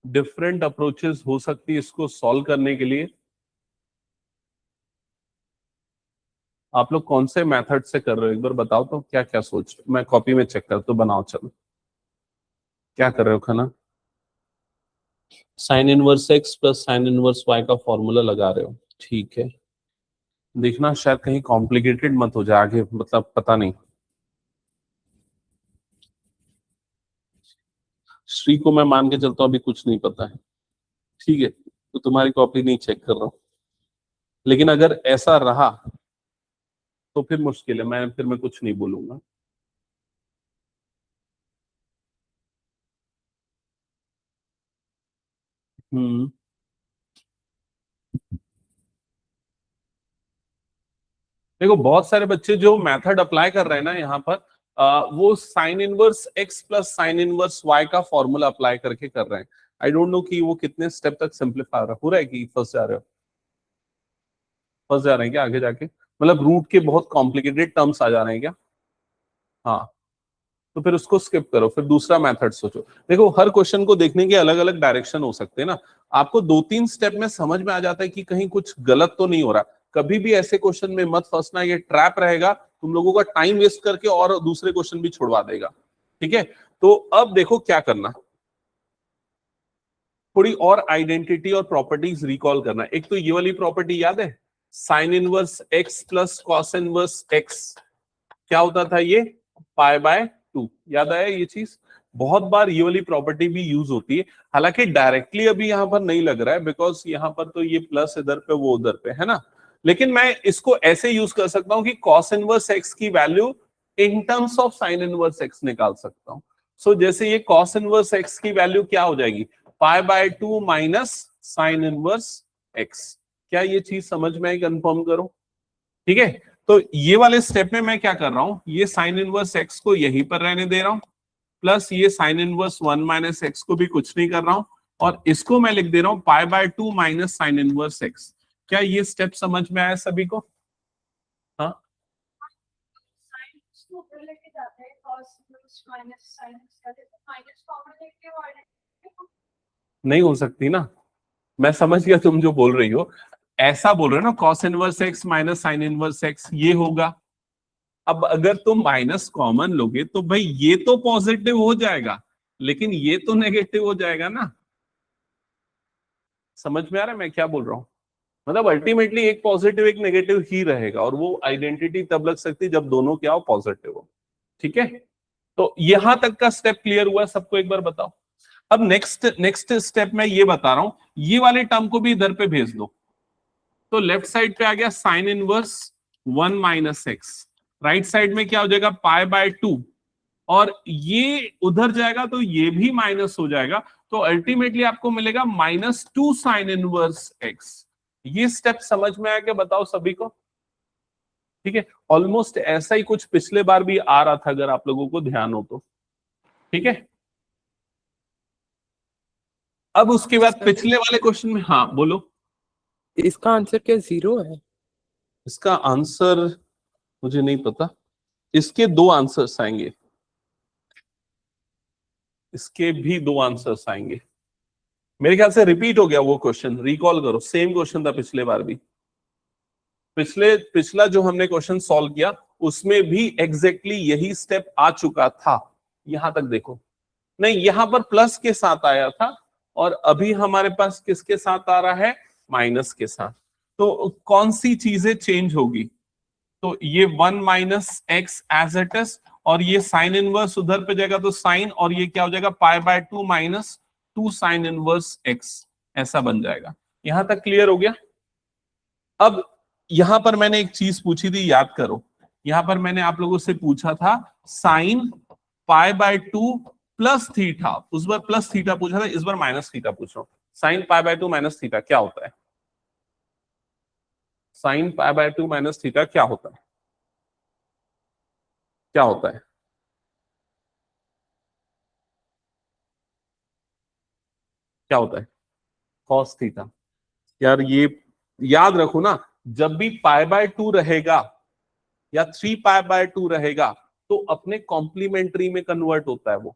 डिफरेंट अप्रोचेस हो सकती है इसको सॉल्व करने के लिए। आप लोग कौन से मेथड से कर रहे हो एक बार बताओ तो, क्या क्या सोच रहे हो? मैं कॉपी में चेक कर तो बनाओ, चलो क्या कर रहे हो खाना? Sine inverse x plus sine inverse y का फॉर्मूला लगा रहे हो, ठीक है। देखना शायद कहीं कॉम्प्लिकेटेड मत हो जाए आगे, मतलब पता नहीं। श्री को मैं मान के चलता हूँ अभी कुछ नहीं पता है, ठीक है, तो तुम्हारी कॉपी नहीं चेक कर रहा हूँ। लेकिन अगर ऐसा रहा तो फिर मुश्किल है, मैं कुछ नहीं बोलूंगा। हम्म। देखो बहुत सारे बच्चे जो मेथड अप्लाई कर रहे हैं ना यहाँ पर, वो sine inverse x plus sine inverse y का फॉर्मूला अप्लाई करके कर रहे हैं। आई डोंट नो कि वो कितने स्टेप तक सिंप्लीफाई हो रहा है, कि फंस जा रहे हो, फंस जा रहे हैं क्या आगे जाके, मतलब रूट के बहुत कॉम्प्लिकेटेड टर्म्स आ जा रहे हैं क्या? हाँ, तो फिर उसको स्किप करो, फिर दूसरा मेथड सोचो। देखो हर क्वेश्चन को देखने के अलग अलग डायरेक्शन हो सकते हैं ना। आपको 2-3 स्टेप में समझ में आ जाता है कि कहीं कुछ गलत तो नहीं हो रहा। कभी भी ऐसे क्वेश्चन में मत फंसना, ये ट्रैप रहेगा, तुम लोगों का टाइम वेस्ट करके और दूसरे क्वेश्चन भी छुड़वा देगा। ठीक है, तो अब देखो क्या करना, थोड़ी और आइडेंटिटी और प्रॉपर्टीज रिकॉल करना। एक तो ये वाली प्रॉपर्टी याद है, sine inverse x plus cos inverse x, क्या होता था ये, पाई बाय 2, याद आया ये चीज? बहुत बार ये वाली प्रॉपर्टी भी यूज होती है, हालांकि डायरेक्टली अभी यहां पर नहीं लग रहा है, बिकॉज यहां पर तो ये प्लस इधर पे वो उधर पे है ना। लेकिन मैं इसको ऐसे यूज कर सकता हूं कि कॉस इनवर्स एक्स की value in terms of sine inverse x निकाल सकता हूं। सो जैसे ये कॉस इनवर्स एक्स की वैल्यू क्या हो जाएगी, पाई by 2 minus sign inverse x. क्या ये चीज समझ में आई? कंफर्म करो। ठीक है, तो ये वाले स्टेप में मैं क्या कर रहा हूं, ये साइन इनवर्स एक्स को यहीं पर रहने दे रहा हूं, प्लस ये साइन इनवर्स 1 माइनस एक्स को भी कुछ नहीं कर रहा हूं, और इसको मैं लिख दे रहा हूं पाई by 2 minus sign inverse x. क्या ये स्टेप समझ में आया सभी को? हाँ, नहीं हो सकती ना, मैं समझ गया तुम जो बोल रही हो। ऐसा बोल रहे हो ना, cos inverse x minus sign inverse x ये होगा। अब अगर तुम माइनस कॉमन लोगे तो भाई ये तो पॉजिटिव हो जाएगा, लेकिन ये तो नेगेटिव हो जाएगा ना। समझ में आ रहा है मैं क्या बोल रहा हूँ? मतलब अल्टीमेटली एक पॉजिटिव एक नेगेटिव ही रहेगा, और वो आइडेंटिटी तब लग सकती है जब दोनों क्या हो, पॉजिटिव हो। ठीक है, तो यहां तक का स्टेप क्लियर हुआ सबको? एक बार बताओ। अब नेक्स्ट नेक्स्ट स्टेप में ये बता रहा हूं, ये वाले टर्म को भी इधर पे भेज दो। तो लेफ्ट साइड पे आ गया sign inverse 1 minus x, right side में क्या हो जाएगा, पाई बाय 2, और ये उधर जाएगा तो ये भी माइनस हो जाएगा, तो अल्टीमेटली आपको मिलेगा -2 साइन इनवर्स एक्स। ये स्टेप समझ में आया क्या, बताओ सभी को? ठीक है, ऑलमोस्ट ऐसा ही कुछ पिछले बार भी आ रहा था, अगर आप लोगों को ध्यान हो तो। ठीक है, अब उसके बाद पिछले वाले क्वेश्चन में, हाँ बोलो। इसका आंसर क्या 0 है? इसका आंसर मुझे नहीं पता, इसके दो आंसर्स आएंगे, इसके भी दो आंसर्स आएंगे। मेरे ख्याल से रिपीट हो गया वो क्वेश्चन, रिकॉल करो, सेम क्वेश्चन था पिछले बार भी। पिछला जो हमने क्वेश्चन सॉल्व किया उसमें भी एग्जैक्टली यही स्टेप आ चुका था। यहां तक देखो, नहीं यहां पर प्लस के साथ आया था और अभी हमारे पास किसके साथ आ रहा है, माइनस के साथ। तो कौन सी चीजें चेंज होगी, तो ये 1 minus x as it is, और ये साइन इनवर्स उधर पे जाएगा तो साइन, और ये क्या हो जाएगा π/2 माइनस 2 साइन इनवर्स एक्स, ऐसा बन जाएगा। यहां तक क्लियर हो गया। अब यहां पर मैंने एक चीज पूछी थी, याद करो, यहां पर मैंने आप लोगों से पूछा था साइन π/2 प्लस थीटा, उस बार प्लस थीटा पूछा था, इस बार माइनस थीटा पूछ रहा हूं। साइन π/2 माइनस थीटा क्या होता है, साइन π/2 माइनस थीटा क्या होता है, क्या होता है? क्या होता है, कॉस थीटा। यार ये याद रखो ना, जब भी π/2 रहेगा या 3π/2 रहेगा तो अपने कॉम्प्लीमेंट्री में कन्वर्ट होता है वो।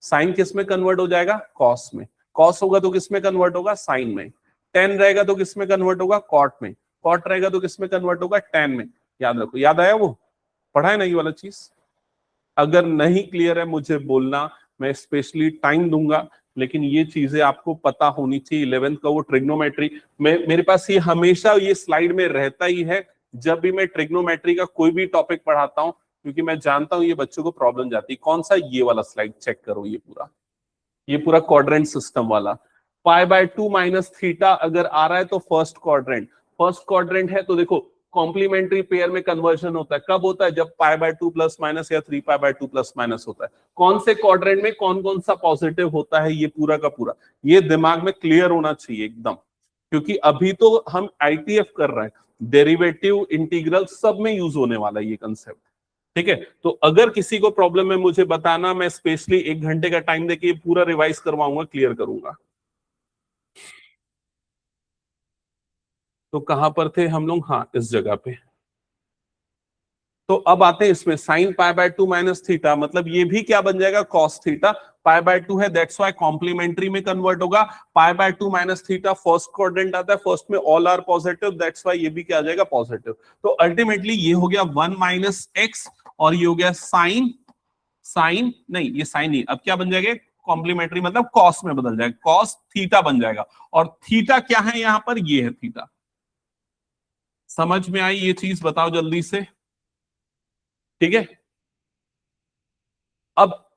साइन किस में कन्वर्ट हो जाएगा, कॉस में। कॉस होगा तो किस में कन्वर्ट होगा, साइन में। टेन रहेगा तो किस में कन्वर्ट होगा, कॉट में। कॉट रहेगा तो किस में कन्वर्ट होगा, टेन में। याद रखो, याद आया वो, पढ़ा है ना ये वाला चीज? अगर नहीं क्लियर है मुझे बोलना, मैं स्पेशली टाइम दूंगा, लेकिन ये चीजें आपको पता होनी चाहिए। 11th का वो ट्रिग्नोमेट्री में मेरे पास ये हमेशा ये स्लाइड में रहता ही है जब भी मैं ट्रिग्नोमेट्री का कोई भी टॉपिक पढ़ाता हूं, क्योंकि मैं जानता हूं ये बच्चों को प्रॉब्लम जाती है। कौन सा, ये वाला स्लाइड चेक करो, ये पूरा क्वाड्रेंट सिस्टम वाला। π/2 माइनस थीटा अगर आ रहा है तो फर्स्ट क्वाड्रेंट, फर्स्ट क्वाड्रेंट है तो देखो कॉम्प्लीमेंट्री पेयर में कन्वर्जन होता है। कब होता है, जब π/2 प्लस माइनस या 3π/2 प्लस माइनस होता है। कौन से क्वाड्रेंट में कौन कौन सा पॉजिटिव होता है, ये पूरा का पूरा ये दिमाग में क्लियर होना चाहिए एकदम, क्योंकि अभी तो हम आईटीएफ कर रहे हैं, डेरिवेटिव इंटीग्रल सब में यूज होने वाला है ये कंसेप्ट। ठीक है, तो अगर किसी को प्रॉब्लम है मुझे बताना, मैं स्पेशली 1 घंटे का टाइम देके पूरा रिवाइज करवाऊंगा, क्लियर करूंगा। तो कहां पर थे हम लोग, हाँ इस जगह पे। तो अब आते हैं इसमें, साइन π/2 माइनस थीटा, मतलब ये भी क्या बन जाएगा, कॉस थीटा। π/2 है, दैट्स व्हाई कॉम्प्लीमेंट्री में कन्वर्ट होगा। π/2 माइनस थीटा फर्स्ट क्वाड्रेंट आता है, फर्स्ट में all are positive, that's why ये भी क्या आ जाएगा, पॉजिटिव। तो अल्टीमेटली ये हो गया 1 माइनस एक्स, और ये हो गया साइन, साइन नहीं ये साइन नहीं, अब क्या बन जाएगा, कॉम्प्लीमेंट्री मतलब कॉस में बदल जाएगा, कॉस थीटा बन जाएगा। और थीटा क्या है यहां पर, ये है थीटा। समझ में आई ये चीज, बताओ जल्दी से। ठीक है,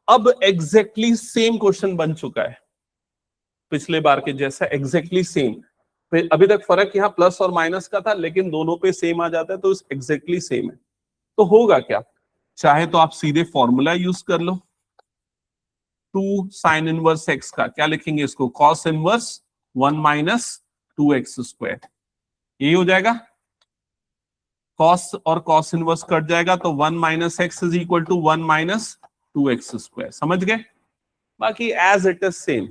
अब एग्जैक्टली सेम क्वेश्चन बन चुका है पिछले बार के जैसा, एग्जैक्टली सेम। अभी तक फर्क यहाँ प्लस और माइनस का था, लेकिन दोनों पे सेम आ जाता है, तो एग्जैक्टली सेम है। तो होगा क्या, चाहे तो आप सीधे फॉर्मूला यूज कर लो, 2 साइन इनवर्स एक्स का क्या लिखेंगे इसको, कॉस इनवर्स 1 माइनस 2x², यही हो जाएगा। कॉस और कॉस इनवर्स कट जाएगा तो 1 minus x is equal to 1 minus 2x²। समझ गए, बाकी as it is same.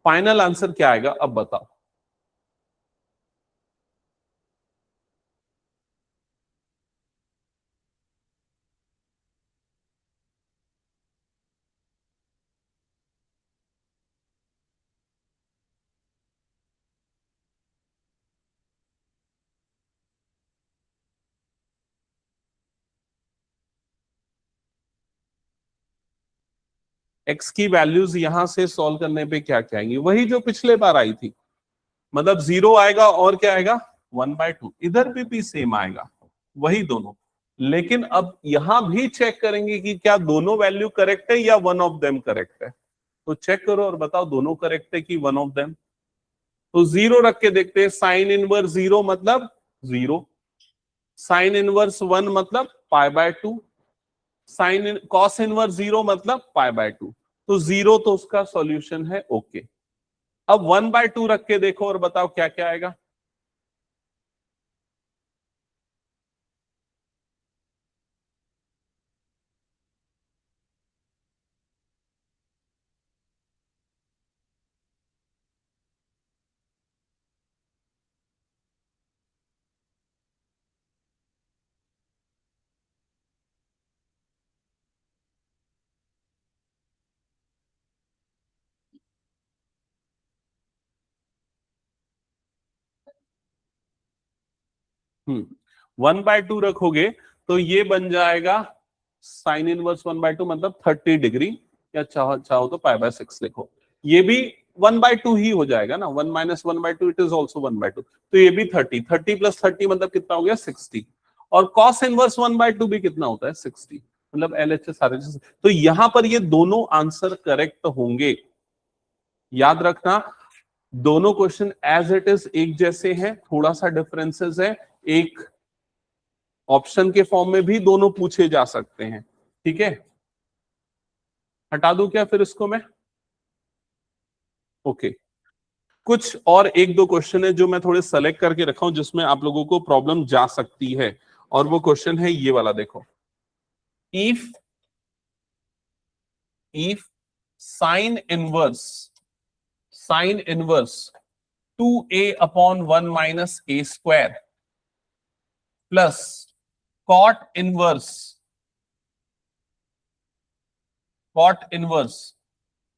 Final answer क्या आएगा अब बताओ। एक्स की वैल्यूज यहां से सॉल्व करने पे क्या क्या आएंगी, वही जो पिछले बार आई थी, मतलब 0 आएगा और क्या आएगा, 1/2। इधर भी सेम आएगा, वही दोनों। लेकिन अब यहां भी चेक करेंगे कि क्या दोनों वैल्यू करेक्ट है या वन ऑफ देम करेक्ट है। तो चेक करो और बताओ दोनों करेक्ट है कि वन ऑफ देम। तो 0 रख के देखते हैं, साइन इनवर्स 0 मतलब 0, साइन इनवर्स 1 मतलब π/2, साइन कॉस इनवर्स 0 मतलब π/2। तो 0 तो उसका सॉल्यूशन है, ओके। अब 1/2 रख के देखो और बताओ क्या क्या आएगा। 1/2 रखोगे तो ये बन जाएगा साइन इनवर्स 1/2, मतलब 30 डिग्री, या चाहो तो π/6 लिखो। ये भी 1/2 ही हो जाएगा ना, 1 - 1/2 इट इज ऑल्सो 1/2, तो ये भी 30 + 30 मतलब कितना हो गया 60, और cos इनवर्स 1/2 भी कितना होता है 60, मतलब LHS RHS। तो यहां पर ये दोनों आंसर करेक्ट होंगे। याद रखना दोनों क्वेश्चन एज इट इज एक जैसे हैं, थोड़ा सा डिफरेंसेस है, एक ऑप्शन के फॉर्म में भी दोनों पूछे जा सकते हैं। ठीक है, हटा दूं क्या फिर इसको मैं? ओके, कुछ और एक दो क्वेश्चन है जो मैं थोड़े सेलेक्ट करके रखा हूं जिसमें आप लोगों को प्रॉब्लम जा सकती है, और वो क्वेश्चन है ये वाला, देखो। If sine inverse 2a/1 - a² plus cot inverse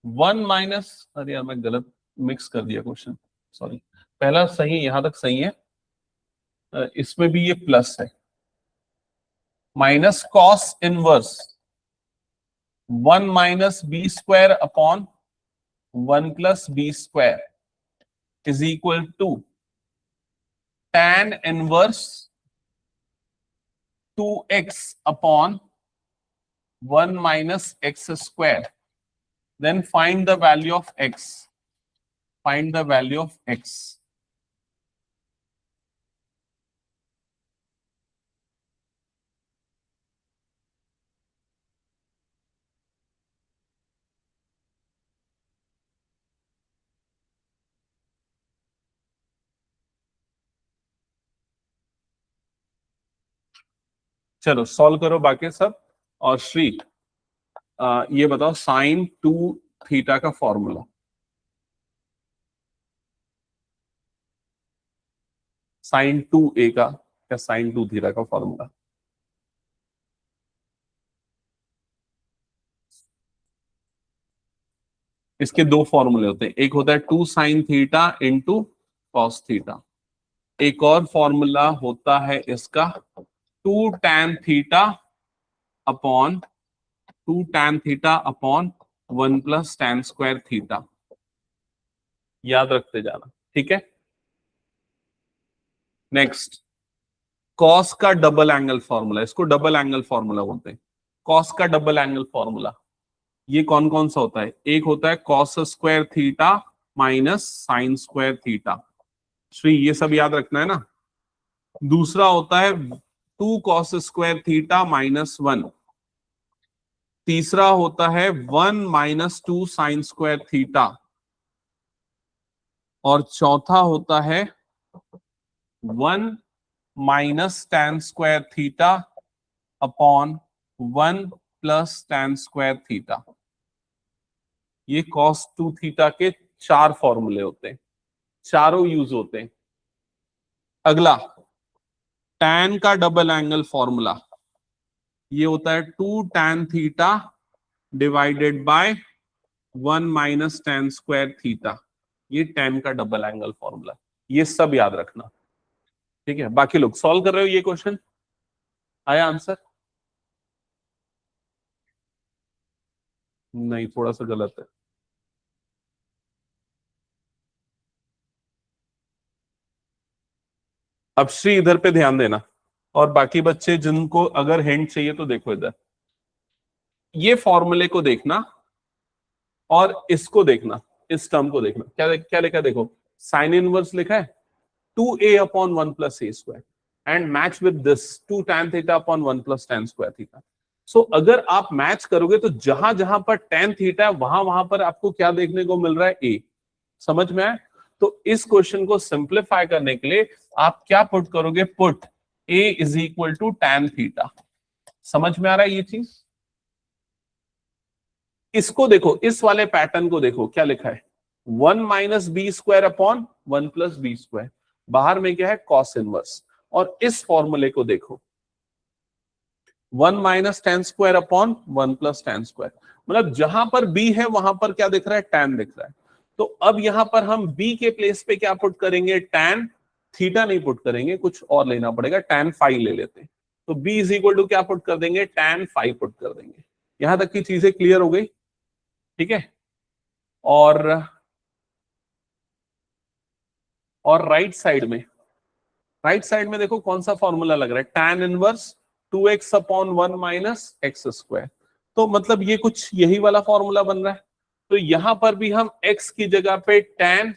1 - अरे यार मैं गलत मिक्स कर दिया क्वेश्चन, सॉरी। पहला सही, यहां तक सही है, इसमें भी ये प्लस है, minus cos inverse 1 - b² / 1 + b² is equal to tan inverse 2x/1 - x²। Then find the value of x. Find the value of x. चलो सॉल्व करो बाकी सब। और श्री ये बताओ sin 2θ का फॉर्मूला। sin 2a का या sin 2θ का फॉर्मूला। इसके दो फॉर्मूले होते हैं, एक होता है 2 sin θ इंटू cos θ, एक और फॉर्मूला होता है इसका 2 tan θ अपॉन 1 + tan² θ। याद रखते जाना, ठीक है। नेक्स्ट, कॉस का डबल एंगल फॉर्मूला, इसको डबल एंगल फॉर्मूला बोलते हैं। कॉस का डबल एंगल फॉर्मूला ये कौन कौन सा होता है? एक होता है cos² θ - sin² θ। श्री ये सब याद रखना है ना। दूसरा होता है 2 cos² θ - 1। तीसरा होता है 1 - 2 sin² θ। और चौथा होता है 1 - tan² θ अपॉन 1 + tan² θ। ये cos 2θ के 4 फॉर्मूले होते हैं, चारों यूज होते हैं। अगला tan का डबल एंगल फॉर्मूला, ये होता है 2 tan θ डिवाइडेड बाय 1 - tan² θ। ये tan का डबल एंगल फॉर्मूला, ये सब याद रखना, ठीक है। बाकी लोग सॉल्व कर रहे हो ये क्वेश्चन, आया आंसर? नहीं, थोड़ा सा गलत है। अब श्री इधर पे ध्यान देना, और बाकी बच्चे जिनको अगर हिंट चाहिए तो देखो इधर, ये फॉर्मूले को देखना और इसको देखना, इस टर्म को देखना। क्या क्या लिखा है देखो, साइन इनवर्स लिखा है 2a/1 + a² and match with this 2 tan θ/1 + tan² θ। सो अगर आप मैच करोगे तो जहां जहां पर tan θ है वहां वहां पर आपको क्या देखने को मिल रहा है? a। समझ में आया? तो इस क्वेश्चन को सिंप्लीफाई करने के लिए आप क्या पुट करोगे? Put a = tan θ। समझ में आ रहा है ये चीज? इसको देखो, इस वाले पैटर्न को देखो, क्या लिखा है? 1 - b² / 1 + b²। बाहर में क्या है? cos inverse. और इस फॉर्मूले को देखो, 1 - tan² / 1 + tan²। मतलब जहां पर b है वहां पर क्या दिख रहा है? tan दिख रहा है। तो अब यहां पर हम b के प्लेस पे क्या पुट करेंगे? tan थीटा नहीं पुट करेंगे, कुछ और लेना पड़ेगा, tan फाई ले लेते हैं। तो b इज इक्वल टू क्या पुट कर देंगे, tan फाई पुट कर देंगे। यहां तक की चीजें क्लियर हो गई, ठीक है। और राइट साइड में देखो कौन सा फॉर्मूला लग रहा है, tan inverse 2x upon 1 minus x square. तो मतलब ये कुछ यही वाला फॉर्मूला बन रहा है। तो यहां पर भी हम x की जगह पे tan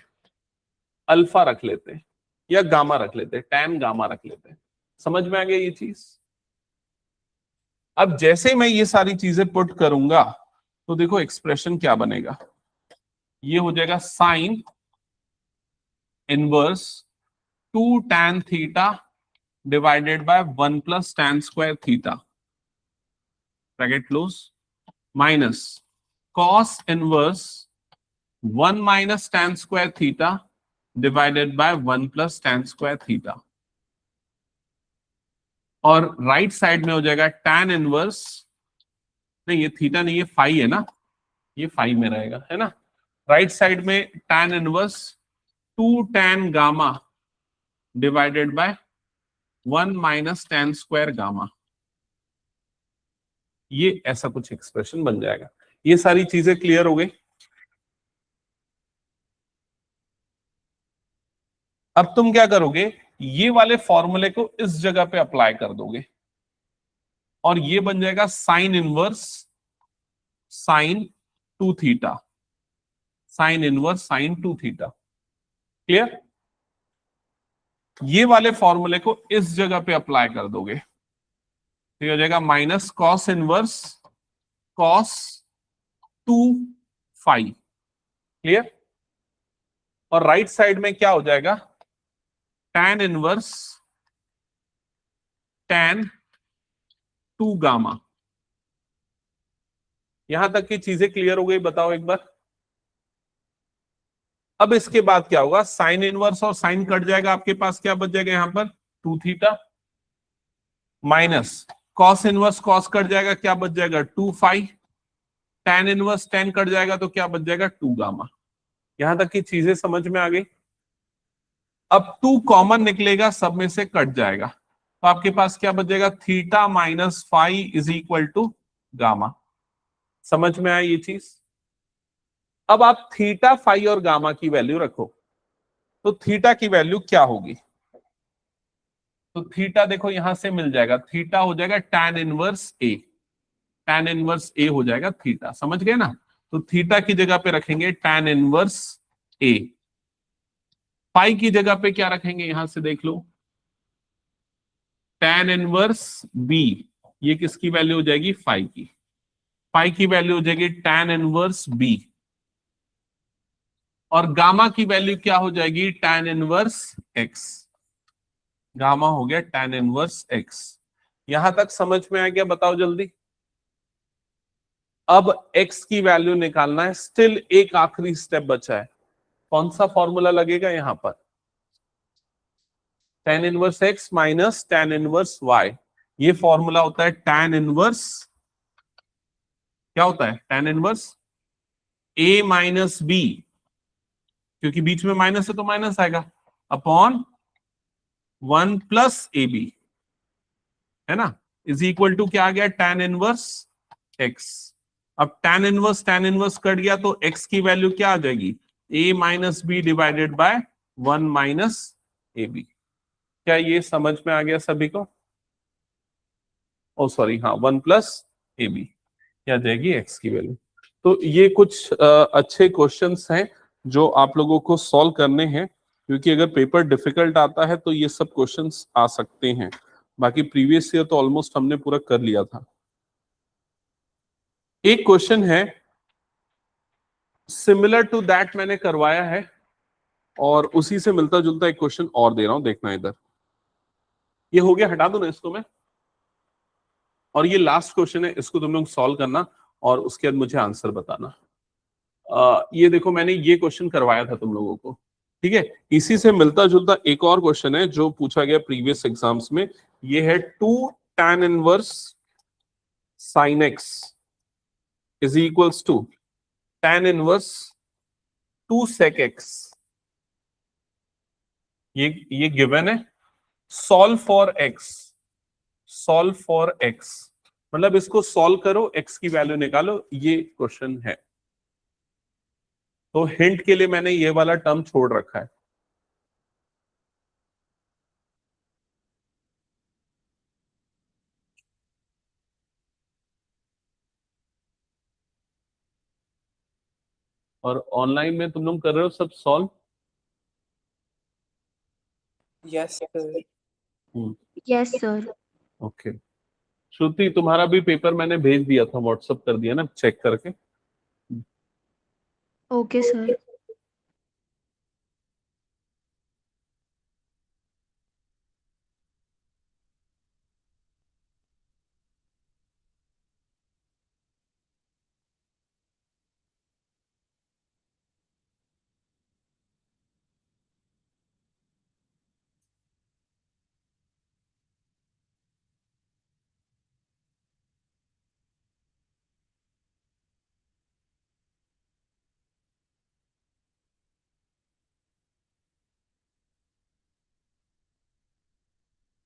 अल्फा रख लेते हैं या गामा रख लेते हैं, tan गामा रख लेते हैं। समझ में आ गया ये चीज। अब जैसे मैं ये सारी चीजें पुट करूंगा तो देखो एक्सप्रेशन क्या बनेगा, ये हो जाएगा sine inverse 2 tan theta divided by 1 plus tan square theta, bracket close, minus cos inverse 1 minus tan square theta divided by 1 plus tan square theta. और राइट साइड में हो जाएगा tan इनवर्स, नहीं ये थीटा नहीं, ये फाई है ना, ये फाई में रहेगा, है ना। राइट साइड में tan inverse 2 tan gamma divided by 1 minus tan square gamma. ये ऐसा कुछ एक्सप्रेशन बन जाएगा। ये सारी चीजें क्लियर हो गई। अब तुम क्या करोगे, ये वाले फॉर्मूले को इस जगह पे अप्लाई कर दोगे और ये बन जाएगा sine inverse sine 2 theta, sine inverse sine 2 theta. Clear. ये वाले फॉर्मूले को इस जगह पे अप्लाई कर दोगे तो ये हो जाएगा minus cos inverse cos 2 phi. Clear. और राइट साइड में क्या हो जाएगा, tan इनवर्स tan 2 गामा। यहां तक की चीजें क्लियर हो गई, बताओ एक बार। अब इसके बाद क्या होगा, साइन इनवर्स और साइन कट जाएगा, आपके पास क्या बच जाएगा यहां पर 2 theta, minus cos inverse cos cut जाएगा, क्या बच जाएगा 2 phi, tan inverse tan cut जाएगा तो क्या बच जाएगा 2 गामा। यहां तक की चीजें समझ में आ गई। अब 2 कॉमन निकलेगा, सब में से कट जाएगा, तो आपके पास क्या बच जाएगा, theta minus phi is equal to gamma. समझ में आया ये चीज। अब आप थीटा फाई और गामा की वैल्यू रखो, तो थीटा की वैल्यू क्या होगी, तो थीटा देखो यहां से मिल जाएगा, थीटा हो जाएगा tan इनवर्स ए, tan इनवर्स ए हो जाएगा थीटा। समझ गए ना। तो थीटा की जगह पे रखेंगे tan इनवर्स ए, फाई की जगह पे क्या रखेंगे, यहां से देख लो tan इनवर्स बी, ये किसकी वैल्यू हो जाएगी, फाई की। फाई की वैल्यू हो जाएगी tan इनवर्स बी, और गामा की वैल्यू क्या हो जाएगी, tan इनवर्स एक्स। गामा हो गया tan इनवर्स एक्स। यहां तक समझ में आ गया, बताओ जल्दी। अब x की वैल्यू निकालना है, स्टिल एक आखिरी स्टेप बचा है। कौन सा फॉर्मूला लगेगा यहां पर, tan inverse x minus tan inverse y। ये फॉर्मूला होता है tan इनवर्स, क्या होता है tan inverse a minus B, क्योंकि बीच में माइनस है तो माइनस आएगा, अपॉन 1 प्लस ए बी, है ना, इज इक्वल टू क्या आ गया, tan इनवर्स x। अब tan इनवर्स कट गया तो x की वैल्यू क्या आ जाएगी, a minus B divided by 1 minus A B. क्या ये समझ में आ गया सभी को, ओ सॉरी हाँ 1 प्लस ए बी, क्या आ जाएगी x की वैल्यू। तो ये कुछ अच्छे क्वेश्चंस हैं जो आप लोगों को सॉल्व करने हैं, क्योंकि अगर पेपर डिफिकल्ट आता है तो ये सब क्वेश्चंस आ सकते हैं। बाकी प्रीवियस ईयर तो ऑलमोस्ट हमने पूरा कर लिया था। एक क्वेश्चन है सिमिलर टू दैट मैंने करवाया है, और उसी से मिलता जुलता एक क्वेश्चन और दे रहा हूं, देखना इधर। ये हो गया, हटा दो ना इसको मैं, और ये लास्ट क्वेश्चन है, इसको तुम लोग सॉल्व करना और उसके बाद मुझे आंसर बताना। ये देखो मैंने ये क्वेश्चन करवाया था तुम लोगों को, ठीक है। इसी से मिलता जुलता एक और क्वेश्चन है जो पूछा गया प्रीवियस एग्जाम्स में। ये है 2 tan inverse sin x is equals to tan inverse 2 sec x। ये गिवन है, solve for x, solve for x मतलब इसको सॉल्व करो, एक्स की वैल्यू निकालो, ये क्वेश्चन है। तो हिंट के लिए मैंने ये वाला टर्म छोड़ रखा है। और ऑनलाइन में तुम लोग कर रहे हो सब solve? Yes sir. Yes sir. Okay, Shruti तुम्हारा भी पेपर मैंने भेज दिया था, व्हाट्सअप कर दिया ना, चेक करके। Okay sir.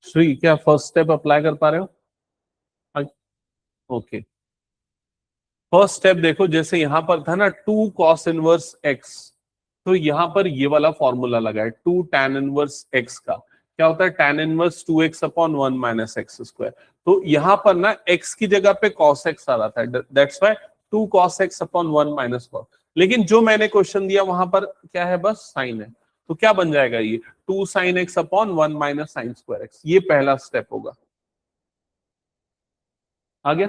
श्री, क्या फर्स्ट स्टेप अप्लाई कर पा रहे हो? ओके, फर्स्ट स्टेप देखो, जैसे यहां पर था ना 2 cos इनवर्स x, तो यहां पर ये वाला फॉर्मूला लगा है 2 tan इनवर्स x का। क्या होता है? tan inverse 2x upon 1 minus x square. तो यहां पर ना x की जगह पे cos x आ रहा था, that's why 2 cos x upon 1 minus cos। लेकिन जो मैंने क्वेश्चन दिया वहां पर क्या है? बस साइन है। तो क्या बन जाएगा ये? 2 sin x upon 1 minus sine square x। ये पहला स्टेप होगा। आ गया?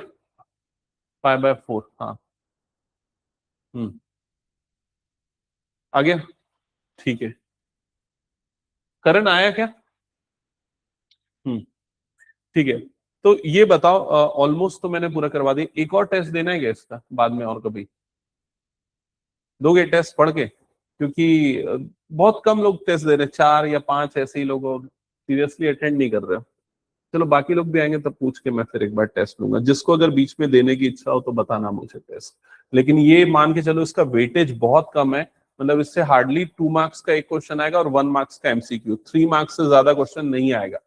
5/4। हाँ, आ गया? ठीक है, करण आया क्या? ठीक है। तो ये बताओ, ऑलमोस्ट तो मैंने पूरा करवा दिया, एक और टेस्ट देना है क्या इसका बाद में? और कभी दोगे टेस्ट पढ़ के? क्योंकि बहुत कम लोग टेस्ट दे रहे हैं, 4 या 5 ऐसे ही लोग, और सीरियसली अटेंड नहीं कर रहे हो। चलो बाकी लोग भी आएंगे तब पूछ के मैं फिर एक बार टेस्ट लूंगा। जिसको अगर बीच में देने की इच्छा हो तो बताना मुझे टेस्ट। लेकिन ये मान के चलो इसका वेटेज बहुत कम है, मतलब इससे हार्डली 2 मार्क्स का एक क्वेश्चन आएगा और 1 मार्क्स का एमसीक्यू, 3 मार्क्स से ज्यादा क्वेश्चन नहीं आएगा।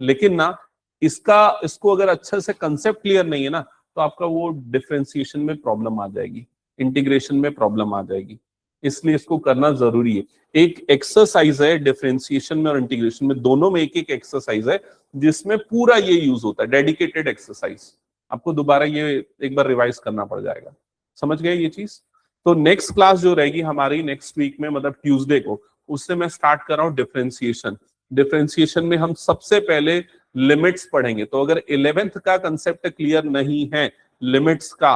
लेकिन ना इसको अगर अच्छे से कंसेप्ट क्लियर नहीं है ना, तो आपका वो डिफरेंशिएशन में प्रॉब्लम आ जाएगी, इंटीग्रेशन में प्रॉब्लम आ जाएगी। इसलिए इसको करना जरूरी है। एक एक्सरसाइज है डिफरेंशिएशन में और इंटीग्रेशन में, दोनों में एक एक एक्सरसाइज है जिसमें पूरा ये यूज होता है, डेडिकेटेड एक्सरसाइज। आपको दोबारा ये एक बार रिवाइज करना पड़ जाएगा। समझ गए ये चीज? तो नेक्स्ट क्लास जो रहेगी हमारी नेक्स्ट वीक में, मतलब ट्यूसडे को, उससे मैं स्टार्ट कर रहा हूँ डिफरेंशिएशन। डिफरेंशिएशन में हम सबसे पहले लिमिट्स पढ़ेंगे। तो अगर 11th का कंसेप्ट क्लियर नहीं है लिमिट्स का,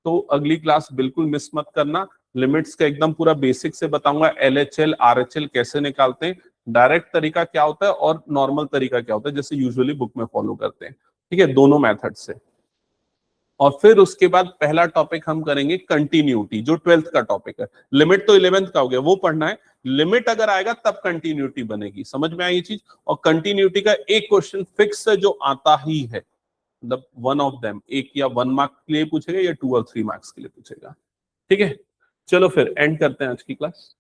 तो अगली क्लास बिल्कुल मिस मत करना। लिमिट्स का एकदम पूरा बेसिक से बताऊंगा, एलएचएल आरएचएल कैसे निकालते हैं, डायरेक्ट तरीका क्या होता है और नॉर्मल तरीका क्या होता है, जैसे यूजुअली बुक में फॉलो करते हैं। ठीक है, दोनों मेथड से। और फिर उसके बाद पहला टॉपिक हम करेंगे कंटिन्यूटी, जो 12th का टॉपिक है। लिमिट तो 11th का हो गया, वो पढ़ना है। लिमिट अगर आएगा तब कंटिन्यूटी बनेगी। समझ में आई ये चीज? और कंटिन्यूटी का एक क्वेश्चन फिक्स है जो आता ही है, मतलब वन ऑफ देम, एक या 1 मार्क के लिए पूछेगा या 2 और 3 मार्क्स के लिए पूछेगा। ठीक है, चलो फिर एंड करते हैं आज की क्लास।